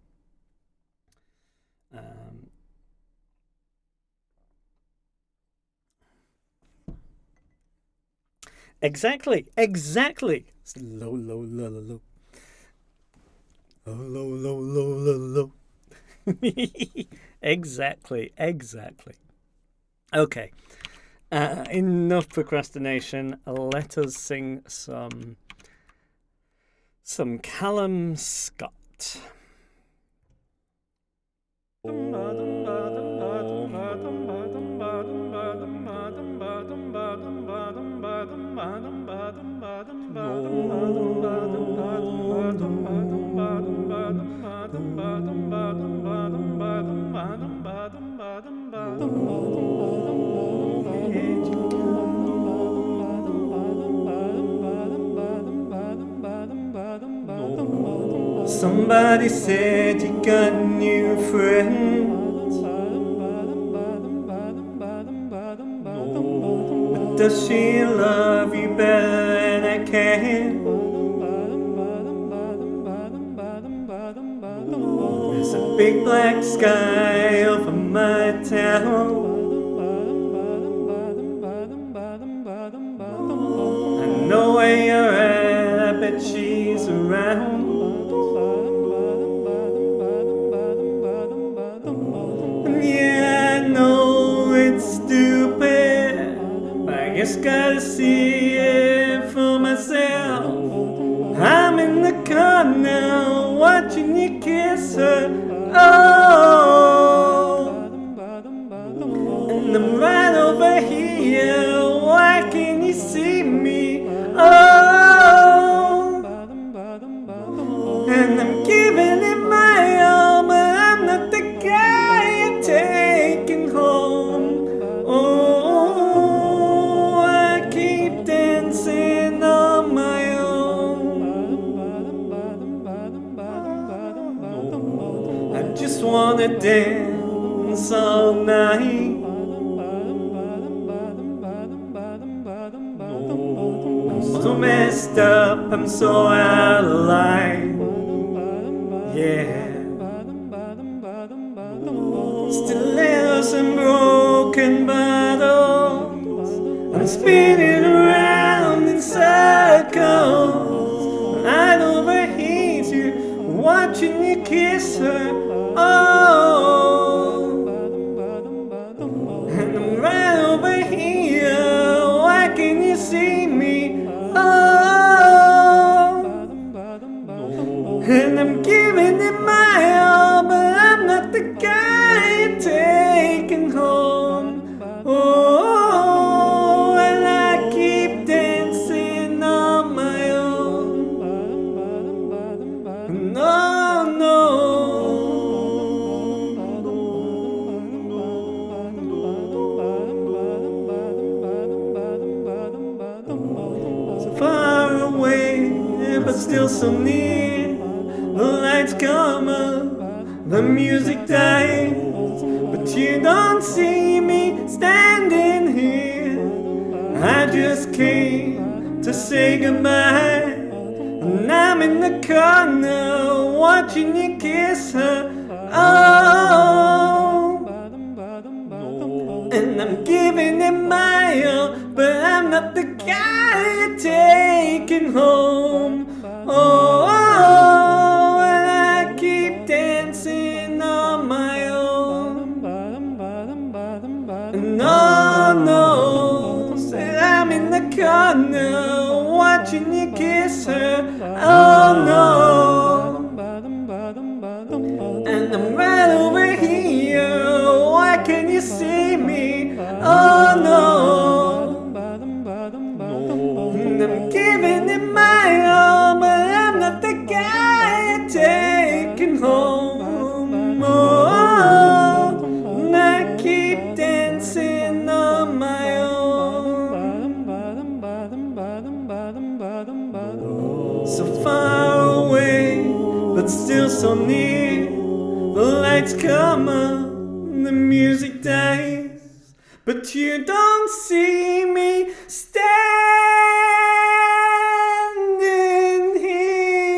Speaker 1: Exactly. It's low, low, low, low, low. Oh, low, low, low, low, low. Exactly. Okay. Enough procrastination. Let us sing some Callum Scott. Somebody said you got a new friend, but does she love you better than I can? There's a big black sky over my town. I know where you're at, I bet she's around. And yeah, I know it's stupid, but I just gotta see it for myself. I'm in the corner watching you kiss her. Oh, and I'm right over here. Why can't you see me? Oh, and I'm giving it my all, but I'm not the guy you're taking home. Oh, I keep dancing on my own. I just wanna dance all night. I'm so messed up, I'm so out of line. Yeah. Stilettos and broken bottles, I'm spinning around in circles. Right over here, watching you kiss her. Oh, and I'm right over here. Why can't you see me? Oh, and I'm giving it my all, but I'm not the guy you're taking home. Oh, and I keep dancing on my own. No, no. So far away, but still so near. The lights come up, the music dies, but you don't see me standing here. I just came to say goodbye, and I'm in the corner watching you kiss her. Oh, and I'm giving it my all, but I'm not the guy you're taking home. Oh, and I keep dancing on my own. No, no, said I'm in the corner watching you kiss her. Oh no, and I'm right over here. Why can't you see me? Oh no, and I'm giving it my all, but I'm not the guy you're taking home. Oh, and I keep dancing on my own. So far away, but still so near. The lights come up, the music dies, but you don't see me standing here.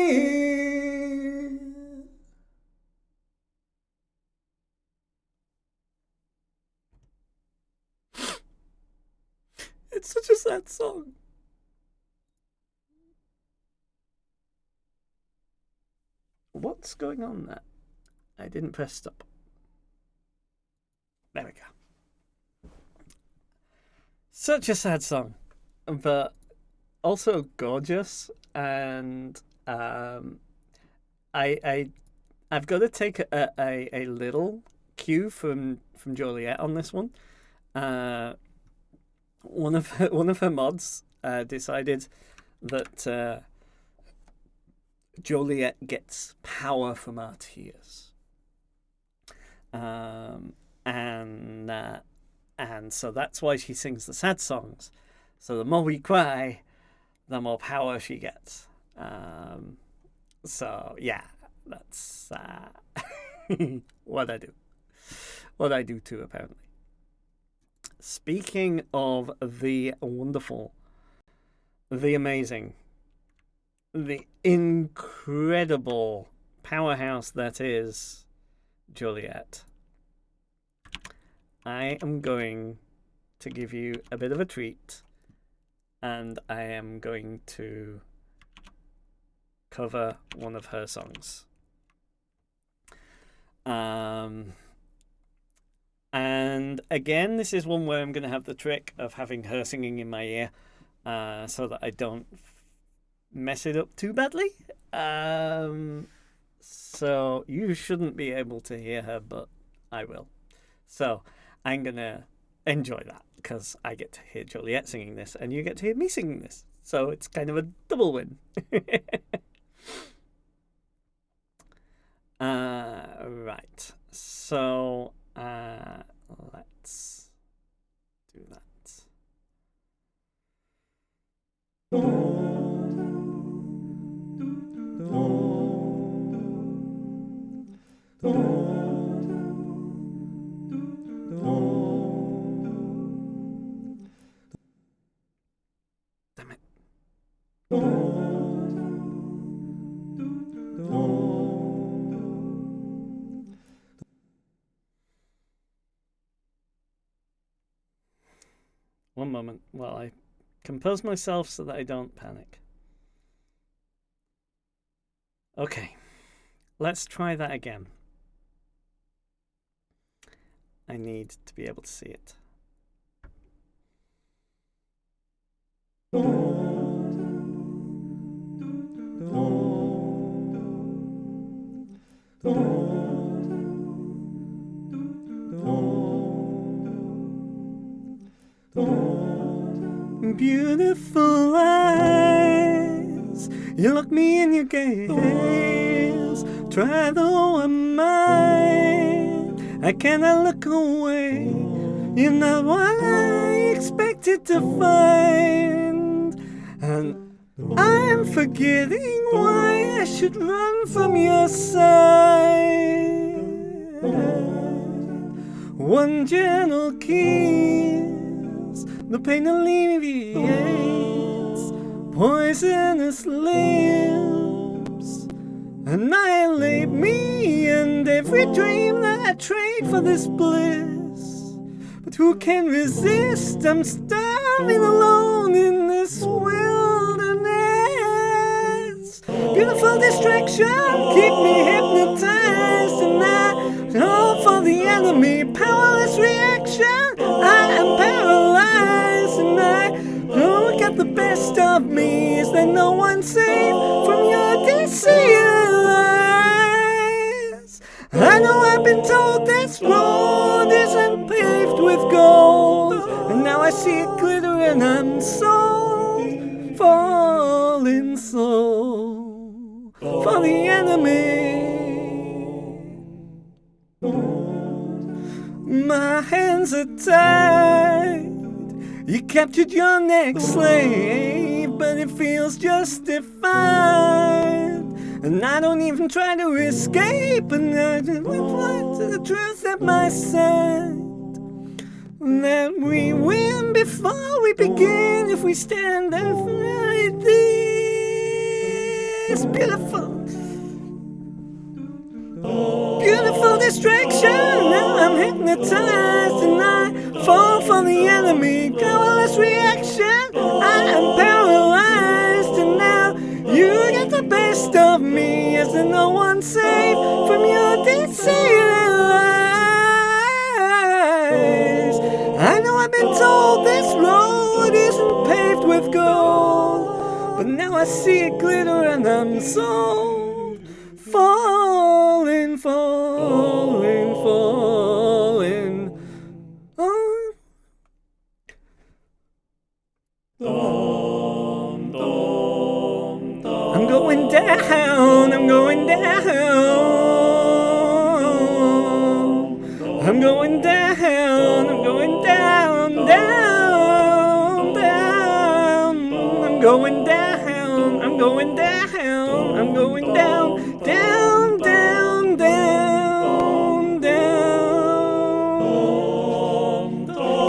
Speaker 1: It's such a sad song. What's going on there? I didn't press stop. There we go. Such a sad song, but also gorgeous, and I've got to take a little cue from Joliet on this one. One of her mods decided that Joliet gets power from our tears, and so that's why she sings the sad songs. So the more we cry, the more power she gets. So yeah, that's what I do. What I do too, apparently. Speaking of the wonderful, the amazing, the incredible powerhouse that is Joliet, I am going to give you a bit of a treat, and I am going to cover one of her songs. And again, this is one where I'm going to have the trick of having her singing in my ear, so that I don't mess it up too badly. So you shouldn't be able to hear her, but I will. So I'm going to enjoy that, because I get to hear Joliet singing this, and you get to hear me singing this. So it's kind of a double win. Right. So let's do that. Damn it. One moment while I compose myself so that I don't panic. Okay, let's try that again. I need to be able to see it. Beautiful eyes, you look me in your gaze. Try though I might, I cannot look away. You're not what I expected to find, and I'm forgetting why I should run from your side. One gentle kiss, the pain alleviates. Poisonous lips annihilate me and every dream that I trade for this bliss. But who can resist? I'm starving alone in this wilderness. Beautiful distraction, keep me hypnotized, and I all for the enemy. Powerless reaction, I am paralyzed, and I don't get the best of me. Is there no one safe from your disguise? I know I've been told this road isn't paved with gold, and now I see it glitter and I'm sold, falling slow for the enemy. My hands are tied. You captured your next slave, but it feels justified. And I don't even try to escape, and I just reflect to the truth at my side. That we win before we begin if we stand and fight this beautiful distraction. Now I'm hypnotized and I fall for the enemy. Powerless reaction. I am paralyzed, and now you get the best of me. Is there no one safe from your disguise? I know I've been told this road isn't paved with gold, but now I see it glitter and I'm sold. Falling, falling, falling. Oh. I'm going down, I'm going down. I'm going down, I'm going down, down, down. I'm going down, I'm going down, I'm going down, down, down, down, down.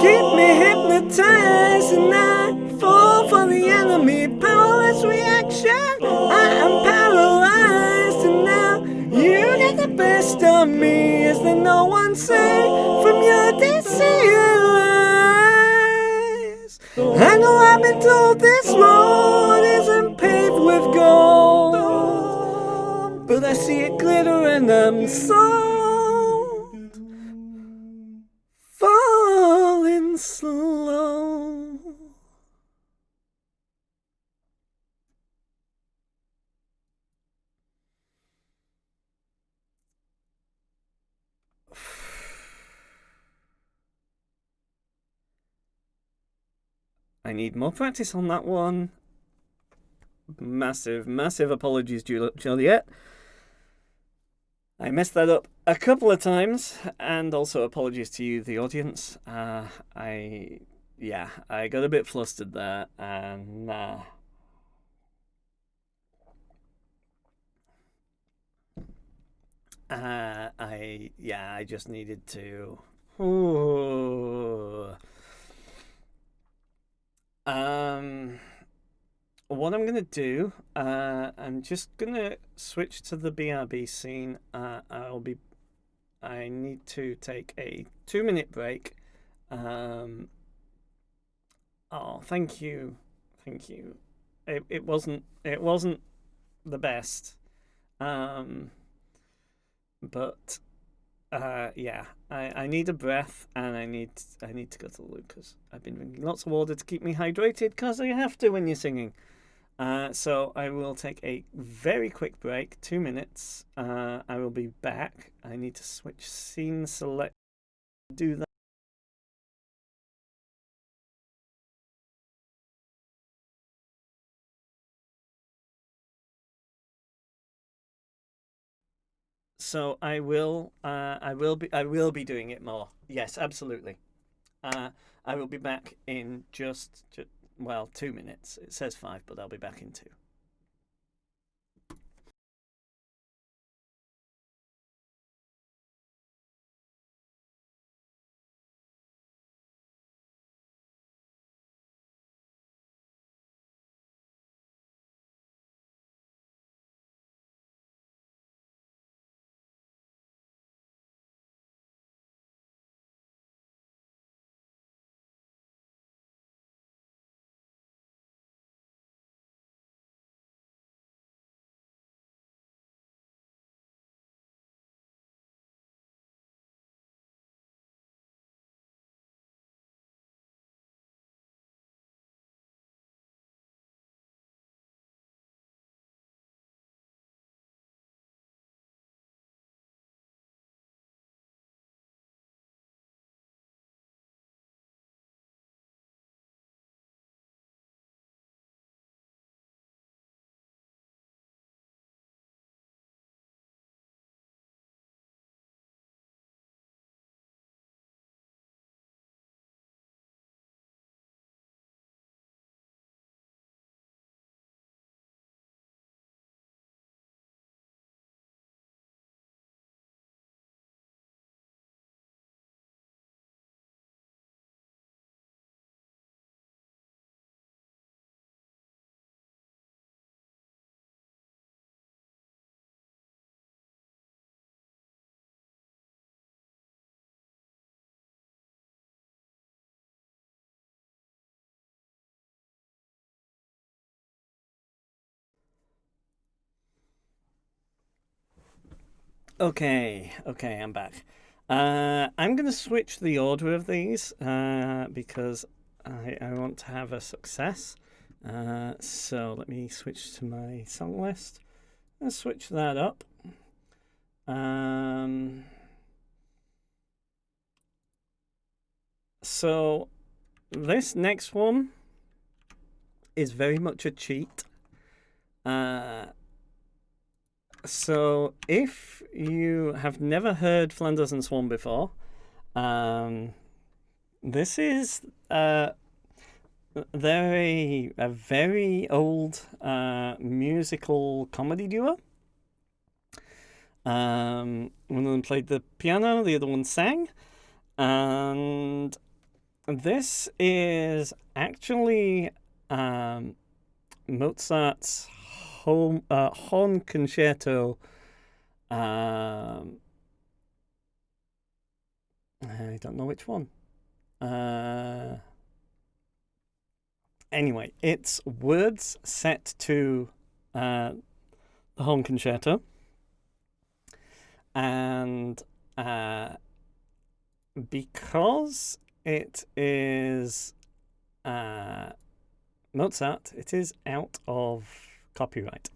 Speaker 1: Keep me hypnotized and I fall for the enemy. Powerless reaction. I am paralyzed, and now you get the best of me. Is there no one safe from your disguise? I know I've been told this road isn't paved with gold, but I see it glitter and I'm sold. Falling slow. I need more practice on that one. Massive, massive apologies, Juliet. I messed that up a couple of times, and also apologies to you, the audience. I got a bit flustered there, and I just needed to. Ooh. What I'm gonna do, I'm just gonna switch to the BRB scene. I need to take a 2-minute break. Thank you. It wasn't the best. But I need a breath, and I need to go to the loo because I've been drinking lots of water to keep me hydrated, because you have to when you're singing. So I will take a very quick break, 2 minutes. I will be back. I need to switch scene select. Do that. So I will be doing it more. Yes, absolutely. I will be back in just 2 minutes. It says 5, but I'll be back in 2. Okay, I'm back. I'm going to switch the order of these because I want to have a success. So let me switch to my song list and switch that up. So this next one is very much a cheat. So if you have never heard Flanders and Swan before, this is they're a very old musical comedy duo. One of them played the piano, the other one sang, and this is actually Mozart's horn concerto. I don't know which one. Anyway, it's words set to the horn concerto, and because it is Mozart, it is out of copyright.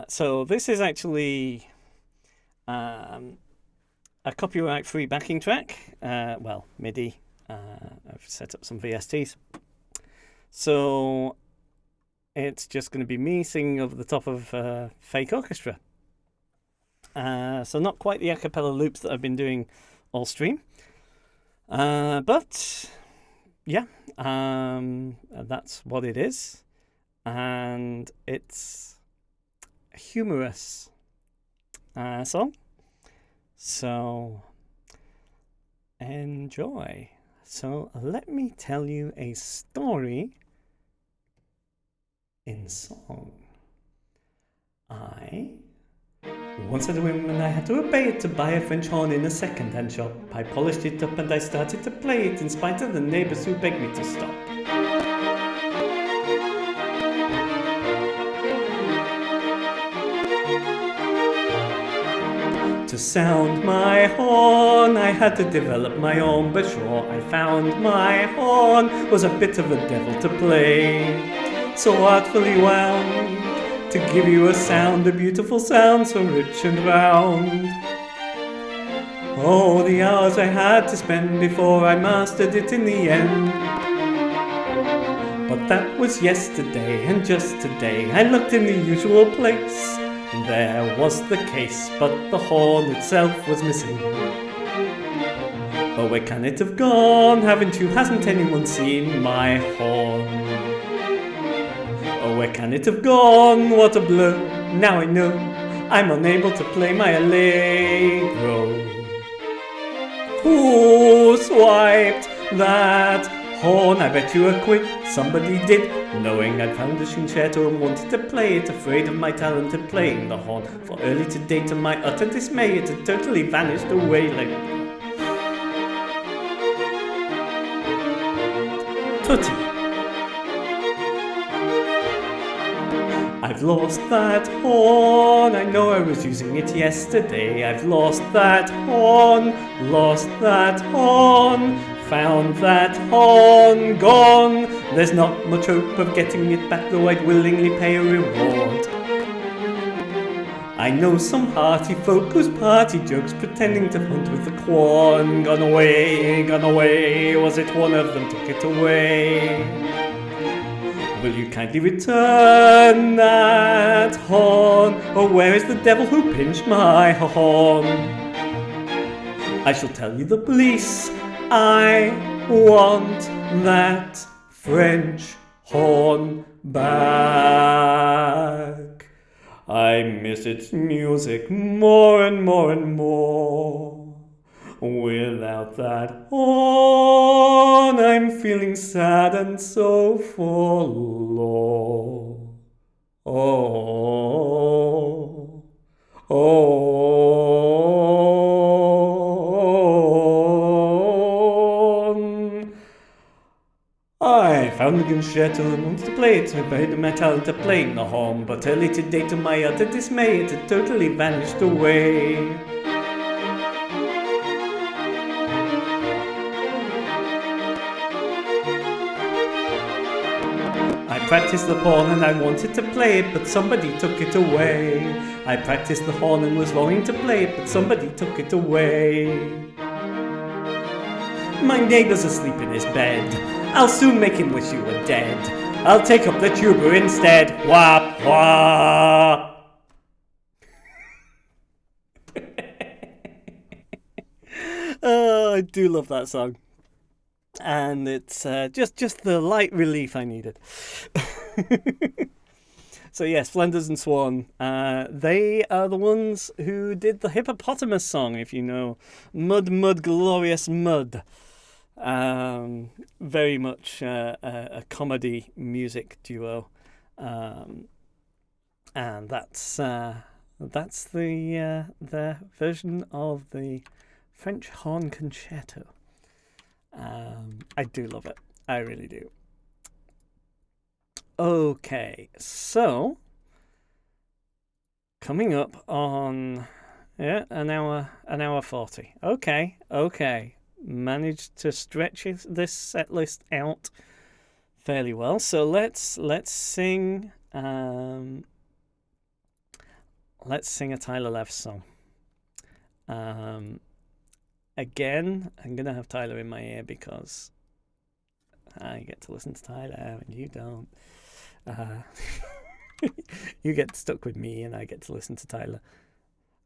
Speaker 1: So this is actually a copyright-free backing track. Well, MIDI. I've set up some VSTs. So it's just going to be me singing over the top of fake orchestra. So not quite the acapella loops that I've been doing all stream. But yeah, that's what it is. And it's a humorous song. So enjoy. So let me tell you a story in song. I once had a whim and I had to obey it to buy a French horn in a second-hand shop. I polished it up and I started to play it in spite of the neighbours who begged me to stop. To sound my horn, I had to develop my own, but sure I found my horn was a bit of a devil to play. So artfully wound, to give you a sound, a beautiful sound, so rich and round. Oh, the hours I had to spend before I mastered it in the end. But that was yesterday, and just today I looked in the usual place. There was the case, but the horn itself was missing. Oh, where can it have gone? Hasn't anyone seen my horn? Oh, where can it have gone? What a blur. Now I know I'm unable to play my allegro. Who swiped that horn? I bet you were quick. Somebody did, knowing I'd found a concerto and wanted to play it, afraid of my talent at playing the horn. For early today, to my utter dismay, it had totally vanished away like Tutti. I've lost that horn, I know I was using it yesterday. I've lost that horn, found that horn, gone. There's not much hope of getting it back, though I'd willingly pay a reward. I know some hearty folk whose party jokes pretending to hunt with the corn. Gone away, was it one of them took it away? Will you kindly return that horn? Or where is the devil who pinched my horn? I shall tell you the police. I want that French horn back. I miss its music more and more and more. Without that horn, I'm feeling sad and so forlorn. Oh, I found the concerto and wanted to play it. I paid my talent to playing the horn, but early today, to my utter dismay, it had totally vanished away. I practiced the horn and I wanted to play it, but somebody took it away. I practiced the horn and was longing to play it, but somebody took it away. My neighbour's asleep in his bed. I'll soon make him wish you were dead. I'll take up the tuba instead. Wah, wah. Oh, I do love that song. And it's just the light relief I needed. So yes, Flanders and Swan. They are the ones who did the hippopotamus song, if you know. Mud, mud, glorious mud. Very much a comedy music duo. And that's their version of the French horn concerto. I do love it. I really do. Okay, so coming up on an hour 40. Okay. Managed to stretch this set list out fairly well. So let's sing a Tyler Lev song. Again, I'm gonna have Tyler in my ear because I get to listen to Tyler and you don't. You get stuck with me and I get to listen to Tyler.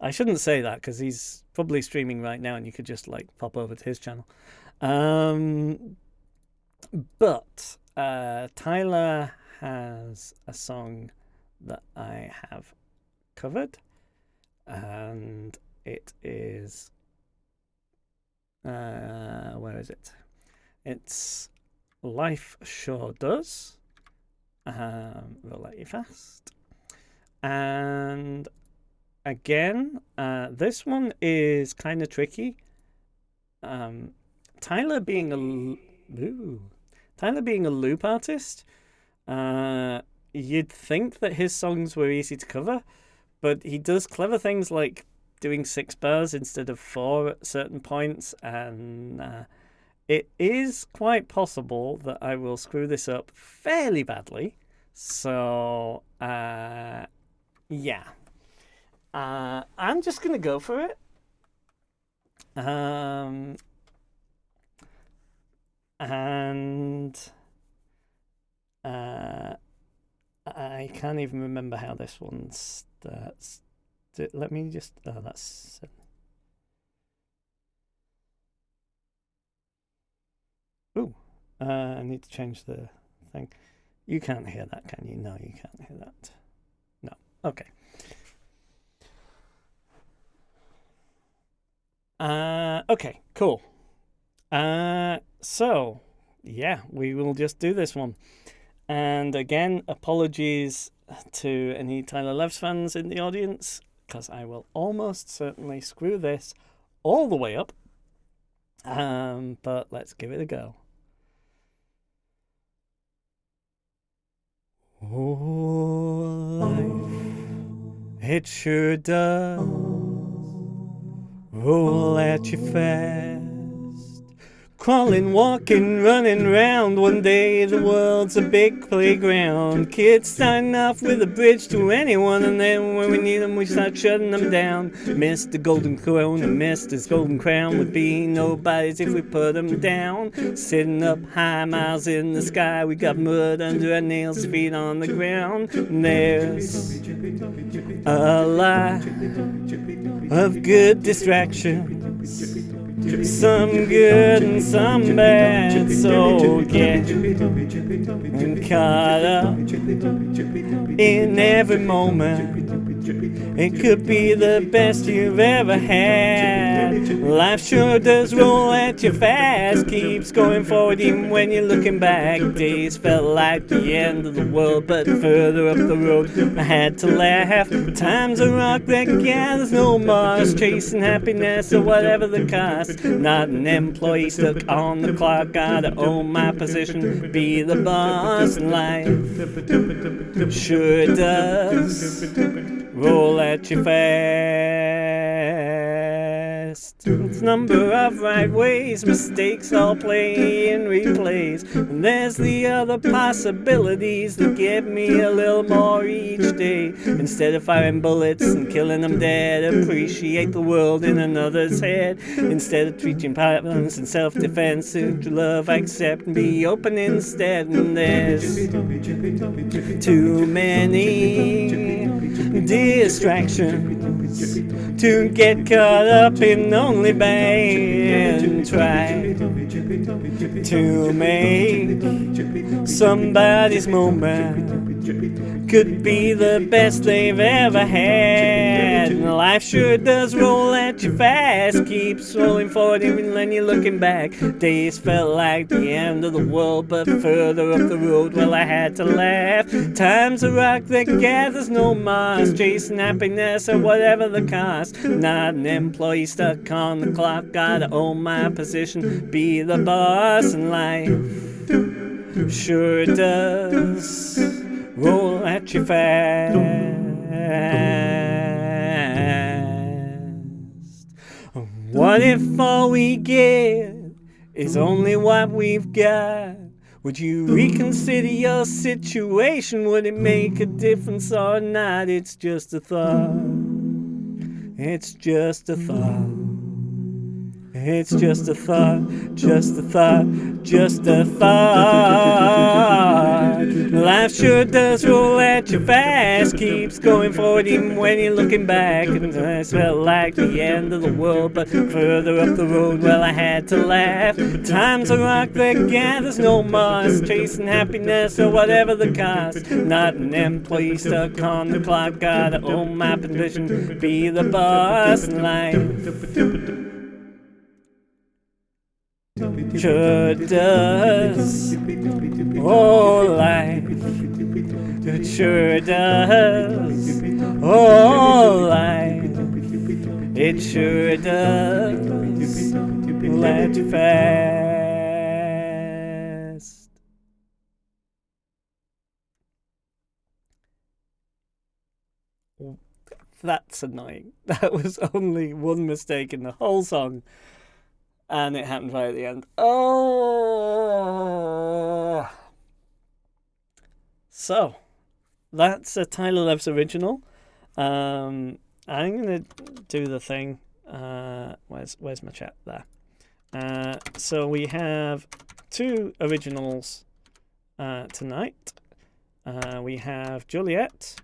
Speaker 1: I shouldn't say that because he's probably streaming right now and you could just like pop over to his channel. But Tyler has a song that I have covered and it is where is it? It's Life Sure Does. Roll Out You Fast. And again, this one is kind of tricky. Tyler being a loop artist, you'd think that his songs were easy to cover, but he does clever things like doing 6 bars instead of 4 at certain points, and it is quite possible that I will screw this up fairly badly. So, yeah. I'm just going to go for it. And I can't even remember how this one starts. Let me just... Oh, that's... Ooh, I need to change the thing. You can't hear that, can you? No, you can't hear that. No. Okay. Okay, cool. So, yeah, we will just do this one. And again, apologies to any Tyler Levs fans in the audience, because I will almost certainly screw this all the way up. But let's give it a go. Oh, life, it sure does roll at you fast. Crawling, walking, running round. One day the world's a big playground. Kids starting off with a bridge to anyone, and then when we need them, we start shutting them down. Mr. Golden Crown and Mr. Golden Crown would be nobodies if we put them down. Sitting up high, miles in the sky, we got mud under our nails, feet on the ground. And there's a lot of good distractions. Some good and some bad, so get caught up in every moment. It could be the best you've ever had. Life sure does roll at you fast. Keeps going forward even when you're looking back. Days felt like the end of the world, but further up the road I had to laugh. Time's a rock that gathers no moss, chasing happiness or whatever the cost. Not an employee stuck on the clock. Gotta own my position, be the boss in life. Sure does roll at you fast. It's number of right ways, mistakes all play and replays. And there's the other possibilities that give me a little more each day. Instead of firing bullets and killing them dead, appreciate the world in another's head. Instead of treating violence and self-defense, to love, accept, and be open instead. And there's too many distractions to get caught up in only bang. Try to make somebody's moment could be the best they've ever had. Life sure does roll at you fast, keeps rolling forward even when you're looking back. Days felt like the end of the world, but further up the road, well, I had to laugh. Time's a rock that gathers no moss, chasing happiness at whatever the cost. Not an employee stuck on the clock, gotta own my position, be the boss in life. Sure does roll at you fast. What if all we get is only what we've got? Would you reconsider your situation? Would it make a difference or not? It's just a thought. It's just a thought. It's just a thought, just a thought, just a thought. Life sure does roll at you fast, keeps going forward even when you're looking back. And it felt like the end of the world, but further up the road, well, I had to laugh. Time's a rock that gathers no moss, chasing happiness or whatever the cost. Not an employee stuck on the clock, gotta own my position, be the boss in life. Sure does. Oh, life. It sure does. Oh, life. It sure does. Let you fast. That's annoying. That was only one mistake in the whole song. And it happened right at the end. Oh! So, that's a Tyler Lev's original. I'm going to do the thing. Where's my chat? There. So we have two originals tonight. We have Juliet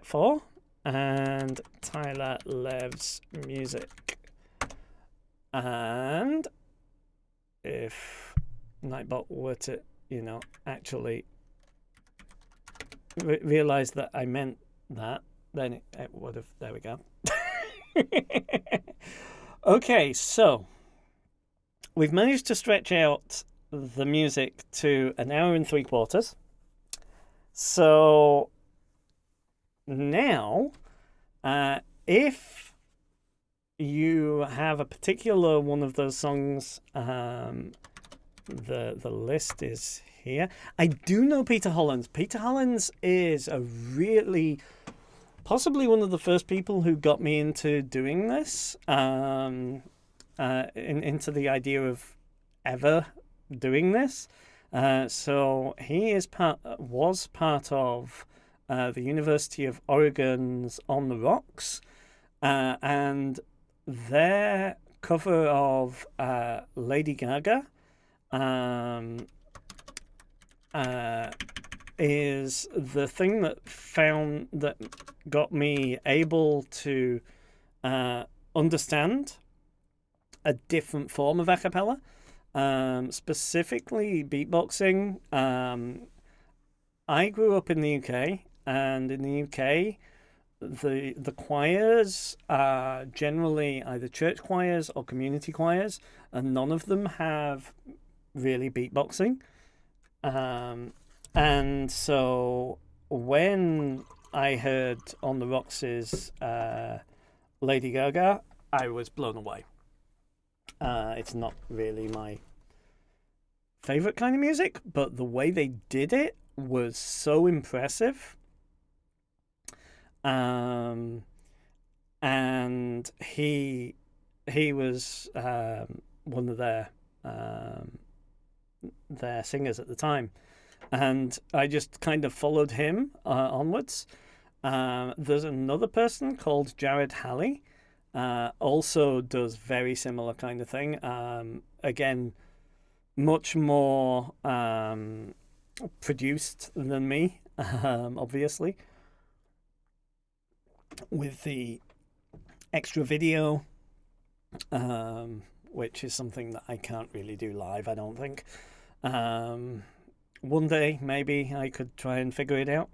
Speaker 1: 4, and Tyler Lev's music. And if Nightbot were to, actually realize that I meant that, then it would have. There we go. Okay, so we've managed to stretch out the music to 1 hour and 3/4. So now, if you have a particular one of those songs, the list is here. I do know Peter Hollins. Peter Hollins is possibly one of the first people who got me into doing this, into the idea of ever doing this. So he was part of the University of Oregon's On the Rocks, and their cover of Lady Gaga is the thing that got me able to understand a different form of acapella, specifically beatboxing. I grew up in the UK, and in the UK the choirs are generally either church choirs or community choirs, and none of them have really beatboxing. And so when I heard On the Rocks' Lady Gaga, I was blown away. It's not really my favorite kind of music, but the way they did it was so impressive. And he was one of their singers at the time, and I just kind of followed him onwards. There's another person called Jared Halley, also does very similar kind of thing. Again, much more produced than me, obviously, with the extra video, which is something that I can't really do live, I don't think. One day, maybe I could try and figure it out.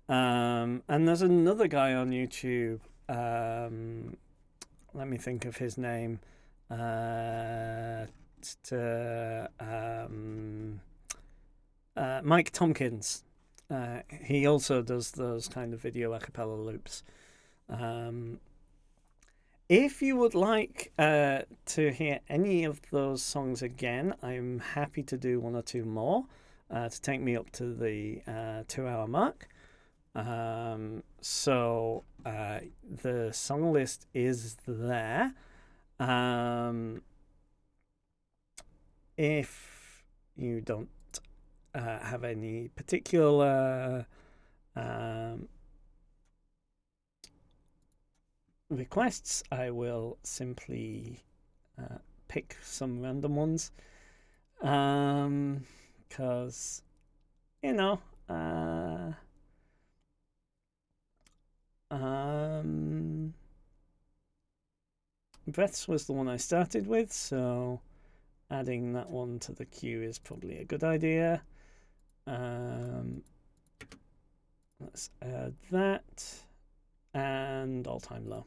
Speaker 1: And there's another guy on YouTube, let me think of his name, Mike Tompkins. He also does those kind of video a cappella loops. If you would like to hear any of those songs again, I'm happy to do one or two more to take me up to the 2-hour mark. So the song list is there. If you don't have any particular requests, I will simply pick some random ones, because Breaths was the one I started with, so adding that one to the queue is probably a good idea. Let's add that, and All Time Low,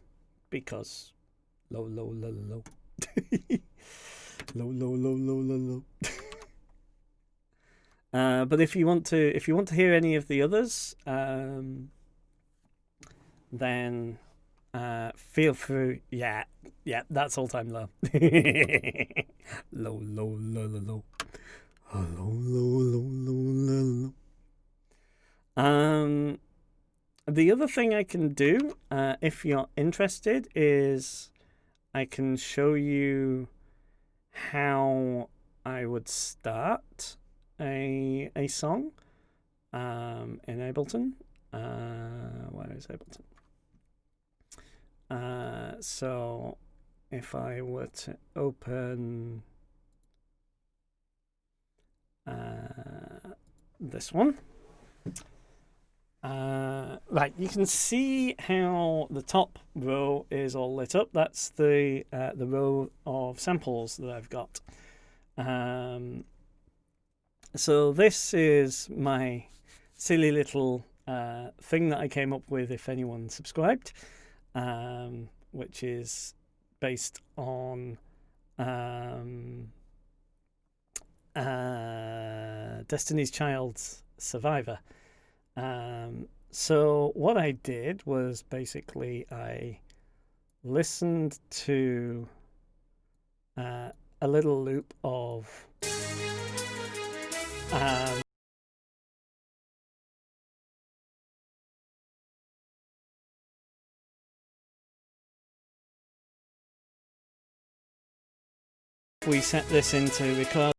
Speaker 1: because low. low. Low. But if you want to hear any of the others, then feel free. Yeah, that's All Time Low. Low. Low. The other thing I can do, if you're interested, is I can show you how I would start a song in Ableton. Where is Ableton? So if I were to open this one, right, you can see how the top row is all lit up. That's the row of samples that I've got. So this is my silly little thing that I came up with, if anyone subscribed, which is based on Destiny's Child's Survivor. So what I did was basically I listened to a little loop of we set this into record.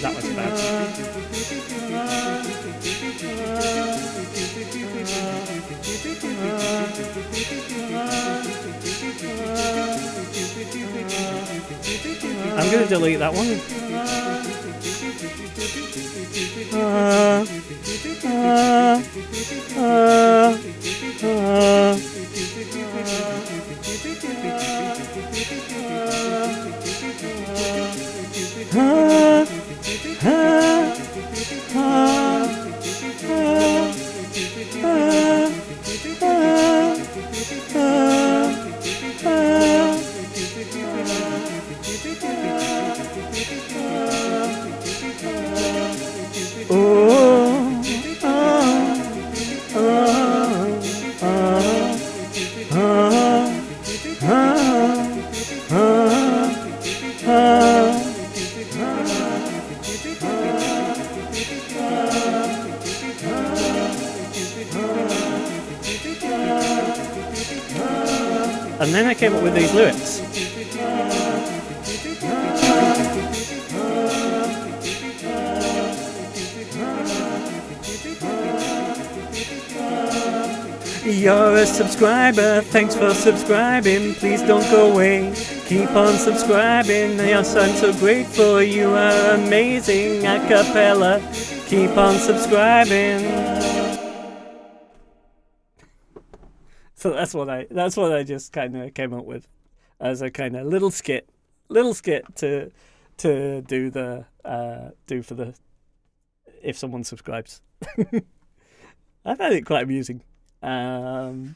Speaker 1: That was bad. I'm going to delete that one. And then I came up with these lyrics. You're a subscriber, thanks for subscribing. Please don't go away, keep on subscribing. Yes, I'm so grateful, you are amazing. Acapella, keep on subscribing. So that's what I just kind of came up with as a kind of little skit to do the do for the if someone subscribes. I found it quite amusing. I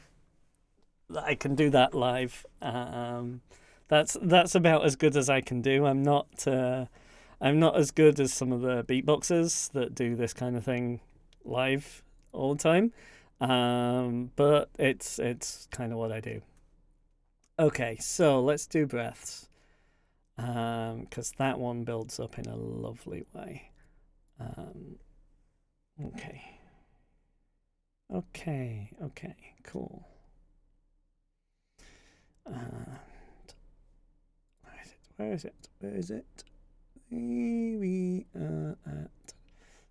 Speaker 1: can do that live. That's about as good as I can do. I'm not as good as some of the beatboxers that do this kind of thing live all the time. But it's kind of what I do. Okay, so let's do breaths. 'Cause that one builds up in a lovely way. Okay, cool. And where is it? Here we are at.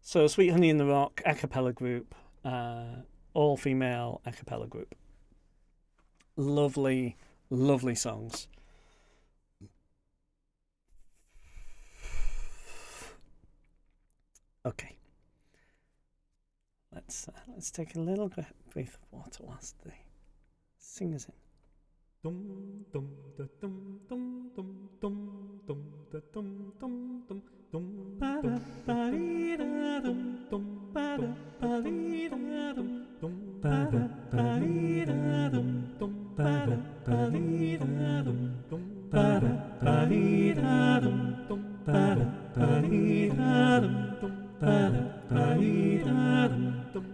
Speaker 1: So, Sweet Honey in the Rock, Acapella group, all-female Acapella group. Lovely, lovely songs. Okay. Let's take a little breath of water whilst the singer's in. Dum dum da dum dum dum dum dum da dum dum dum dum ba da ba dee da dum dum ba da ba dee da dum dum ba da ba dee da dum dum ba da ba dee da dum dum ba da ba dee da dum dum ba da ba dee da dum dum ba da ba dee da dum dum.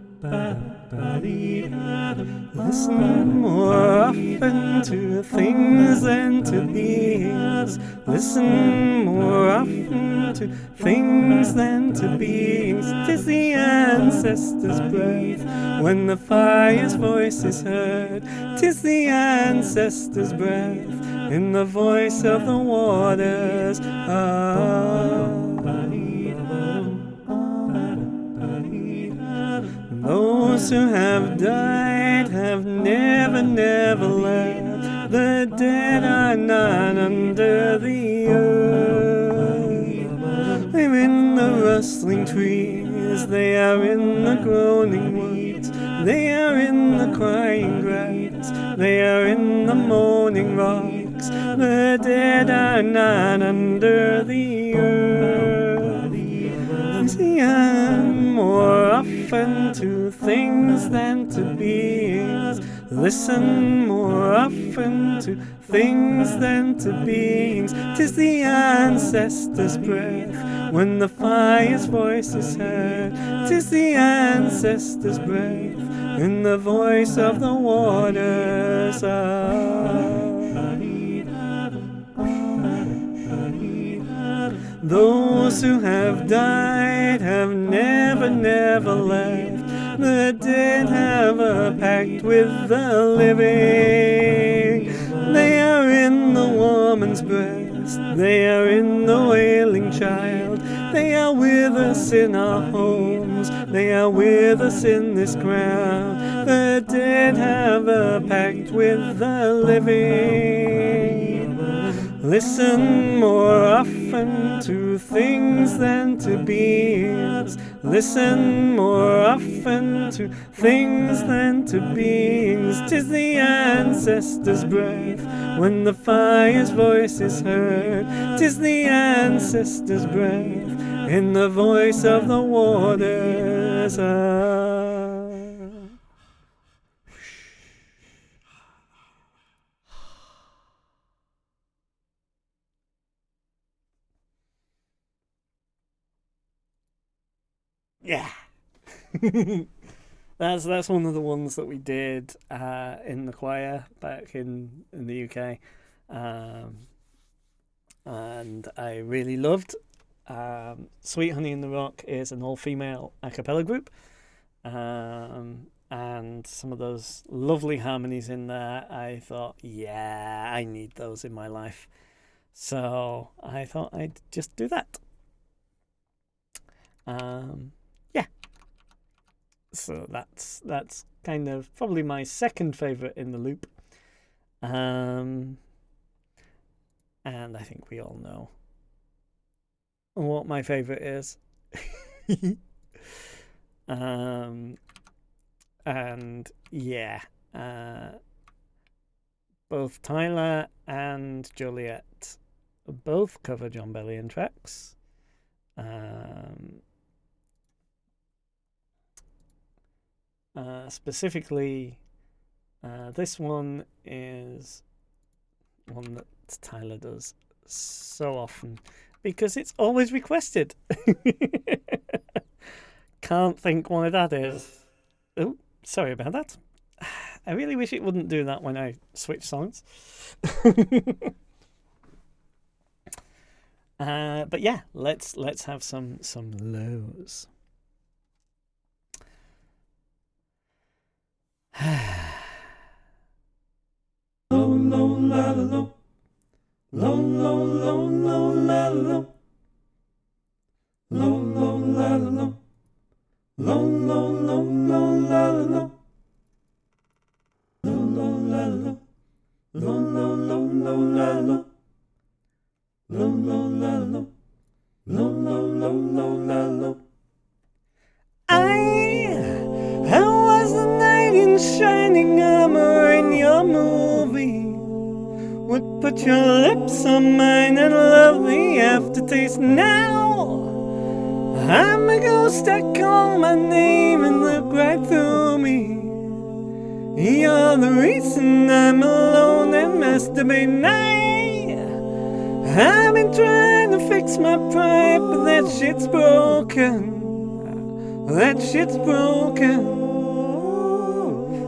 Speaker 1: Listen more often to things than to beings. Listen more often to things than to beings. 'Tis the ancestors' breath when the fire's voice is heard. 'Tis the ancestors' breath in the voice of the waters. Those who have died have never left. The dead are not under the earth. They're in the rustling trees, they are in the groaning woods, they are in the crying grass, they are in the moaning rocks. The dead are not under the earth. Listen more often to things than to beings. Listen more often to things than to beings. 'Tis the ancestors' breath when the fire's voice is heard. 'Tis the ancestors' breath in the voice of the waters. Those those who have died have never, never left. The dead have a pact with the living. They are in the woman's breast, they are in the wailing child. They are with us in our homes, they are with us in this ground. The dead have a pact with the living. Listen more often to things than to beings. Listen more often to things than to beings. 'Tis the ancestors' breath when the fire's voice is heard. 'Tis the ancestors' breath in the voice of the waters. Yeah. That's one of the ones that we did in the choir back in the UK, and I really loved. Sweet Honey in the Rock is an all-female a cappella group, and some of those lovely harmonies in there, I thought, yeah, I need those in my life. So I thought I'd just do that. Yeah. So that's kind of probably my second favourite in the loop. And I think we all know what my favourite is. And yeah, both Tyler and Juliet both cover John Bellion tracks. Specifically, this one is one that Tyler does so often because it's always requested. Can't think why that is. Oh, sorry about that. I really wish it wouldn't do that when I switch songs. But yeah, let's have some lows. Low, low, la, la, low. Low, low, low, low, la, la, low. Low, low, la, la, low. Low, low, low, low, la, la, low. Low, low, la, la, low. Low, low, low, low, la, la, low. Low, low, la, la, low. Low, low, low, low, la, la, low. How was the knight in shining armor in your movie? Would put your lips on mine and love the aftertaste. Now I'm a ghost, I call my name and look right through me. You're the reason I'm alone and masturbating. I've been trying to fix my pride, but that shit's broken. That shit's broken.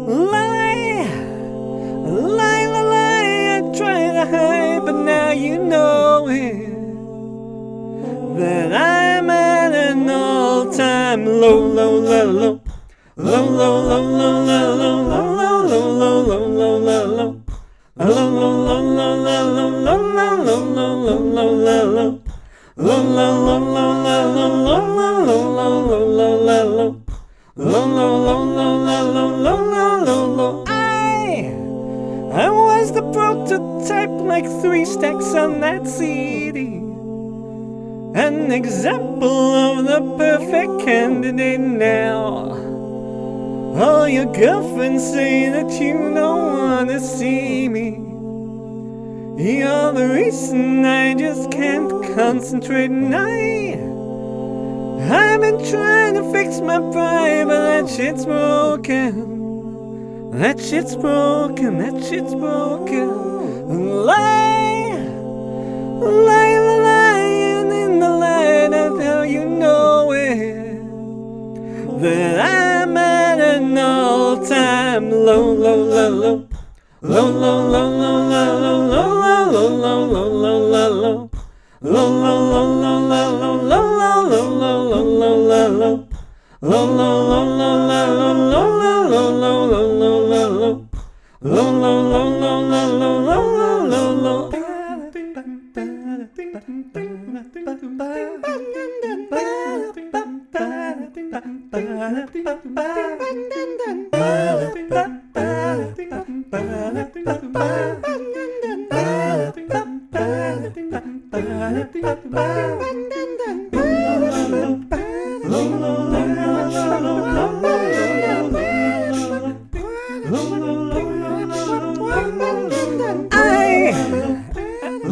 Speaker 1: Lie, lie, lie, lie. I try to hide, but now you know it. That I'm at an all-time low, low, low, low. Low, low, low, low, low, low, low, low, low, low, low, low, low, low. Low, low, low, low, low, low, low, low, low, low, low, low, low, low. Low, low, low, low, low, low, low, low, low, low, low, low, low. Low, low, low, low, low, low, low, low, low. I was the prototype, like 3 stacks on that CD. An example of the perfect candidate now. All your girlfriends say that you don't wanna see me. You're the reason I just can't concentrate. I've been trying to fix my pride, but that shit's broken. That shit's broken, that shit's broken. Lie, lie, lying in the light of how you know it. That I'm at an all-time low, low, low, low. Low, low, low, low, low, low, low, low, low, low, low, low, low.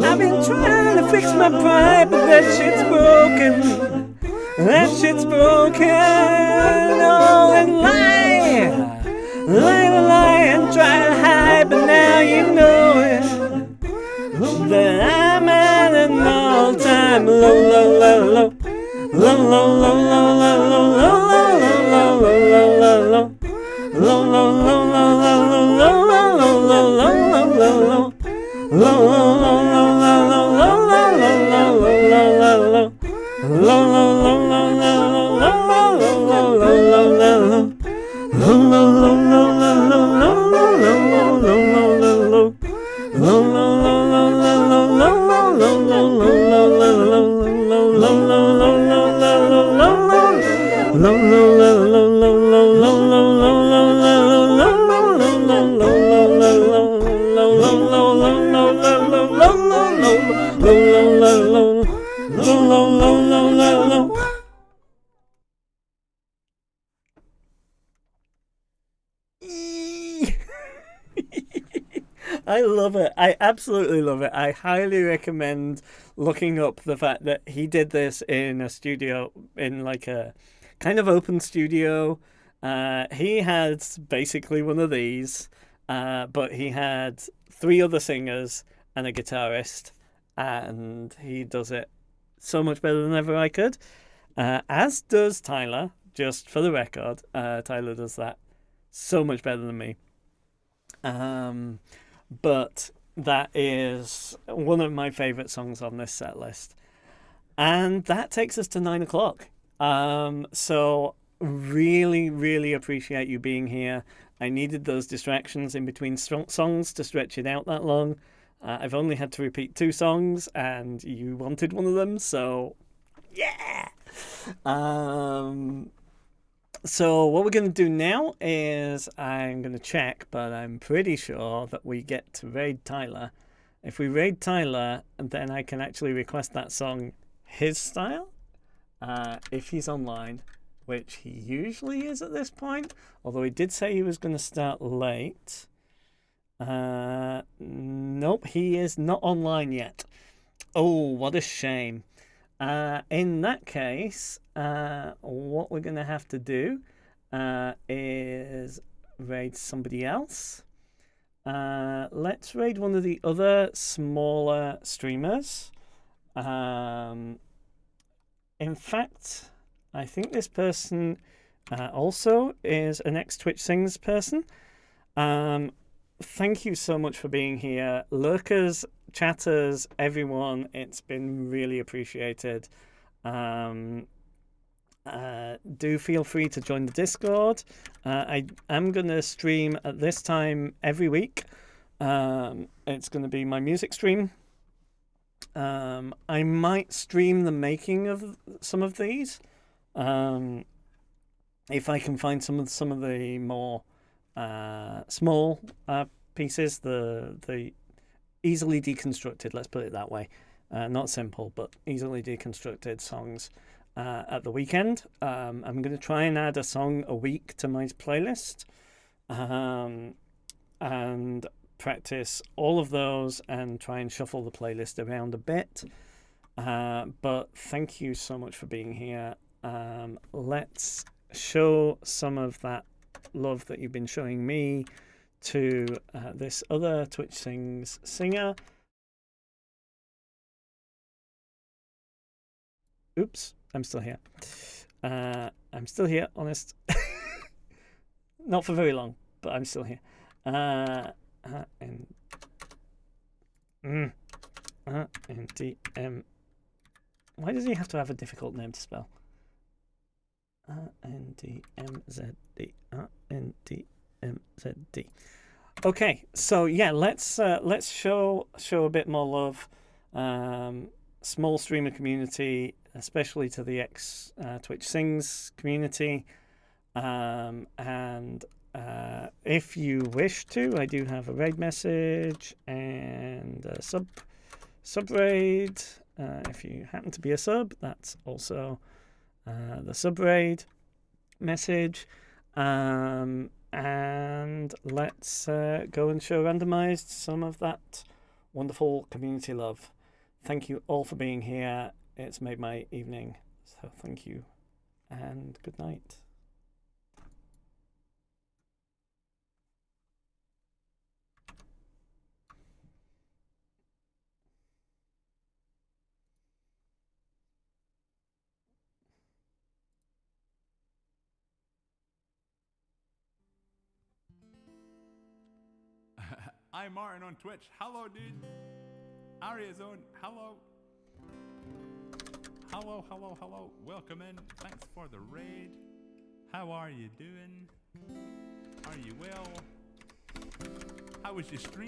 Speaker 1: I've been trying to fix my pride, but that shit's broken. That shit's broken. Oh, and lie, lie, and try to hide, but now you know it. That I'm at an all-time low, low, low, low, low, low, low, low, low, low, low, low, low, low, low, low, low, I love it. I absolutely love it. I highly recommend looking up the fact that he did this in a studio, in like a kind of open studio. He had basically one of these, but he had three other singers and a guitarist, and he does it so much better than ever I could. As does Tyler, just for the record. Tyler does that so much better than me. But that is one of my favourite songs on this set list. And that takes us to 9 o'clock. So really, really appreciate you being here. I needed those distractions in between songs to stretch it out that long. I've only had to repeat 2 songs, and you wanted one of them, so yeah! So what we're going to do now is I'm going to check, but I'm pretty sure that we get to raid Tyler. If we raid Tyler, then I can actually request that song his style, if he's online, which he usually is at this point, although he did say he was going to start late. Nope, he is not online yet. Oh, what a shame. In that case, what we're going to have to do is raid somebody else. Let's raid one of the other smaller streamers. In fact, I think this person also is an ex-Twitch Sings person. Thank you so much for being here. Lurkers, chatters, everyone, it's been really appreciated. Do feel free to join the Discord. I am going to stream at this time every week. It's going to be my music stream. I might stream the making of some of these, if I can find some of the more small pieces, the easily deconstructed, let's put it that way, not simple but easily deconstructed songs at the weekend. I'm going to try and add a song a week to my playlist, and practice all of those and try and shuffle the playlist around a bit. But thank you so much for being here. Let's show some of that love that you've been showing me to this other Twitch Sings singer. Oops, I'm still here. I'm still here, honest. Not for very long, but I'm still here. Why does he have to have a difficult name to spell? RNDMZD. RNDMZD. Okay, so yeah, let's show a bit more love. Small streamer community, especially to the Twitch Sings community. And if you wish to, I do have a raid message and a sub raid. If you happen to be a sub, that's also the sub raid message. And let's go and show randomized some of that wonderful community love. Thank you all for being here. It's made my evening. So thank you and good night.
Speaker 2: I'm Martin on Twitch. Hello, dude. Ariazone. Hello. Hello, hello, hello. Welcome in. Thanks for the raid. How are you doing? Are you well? How was your stream?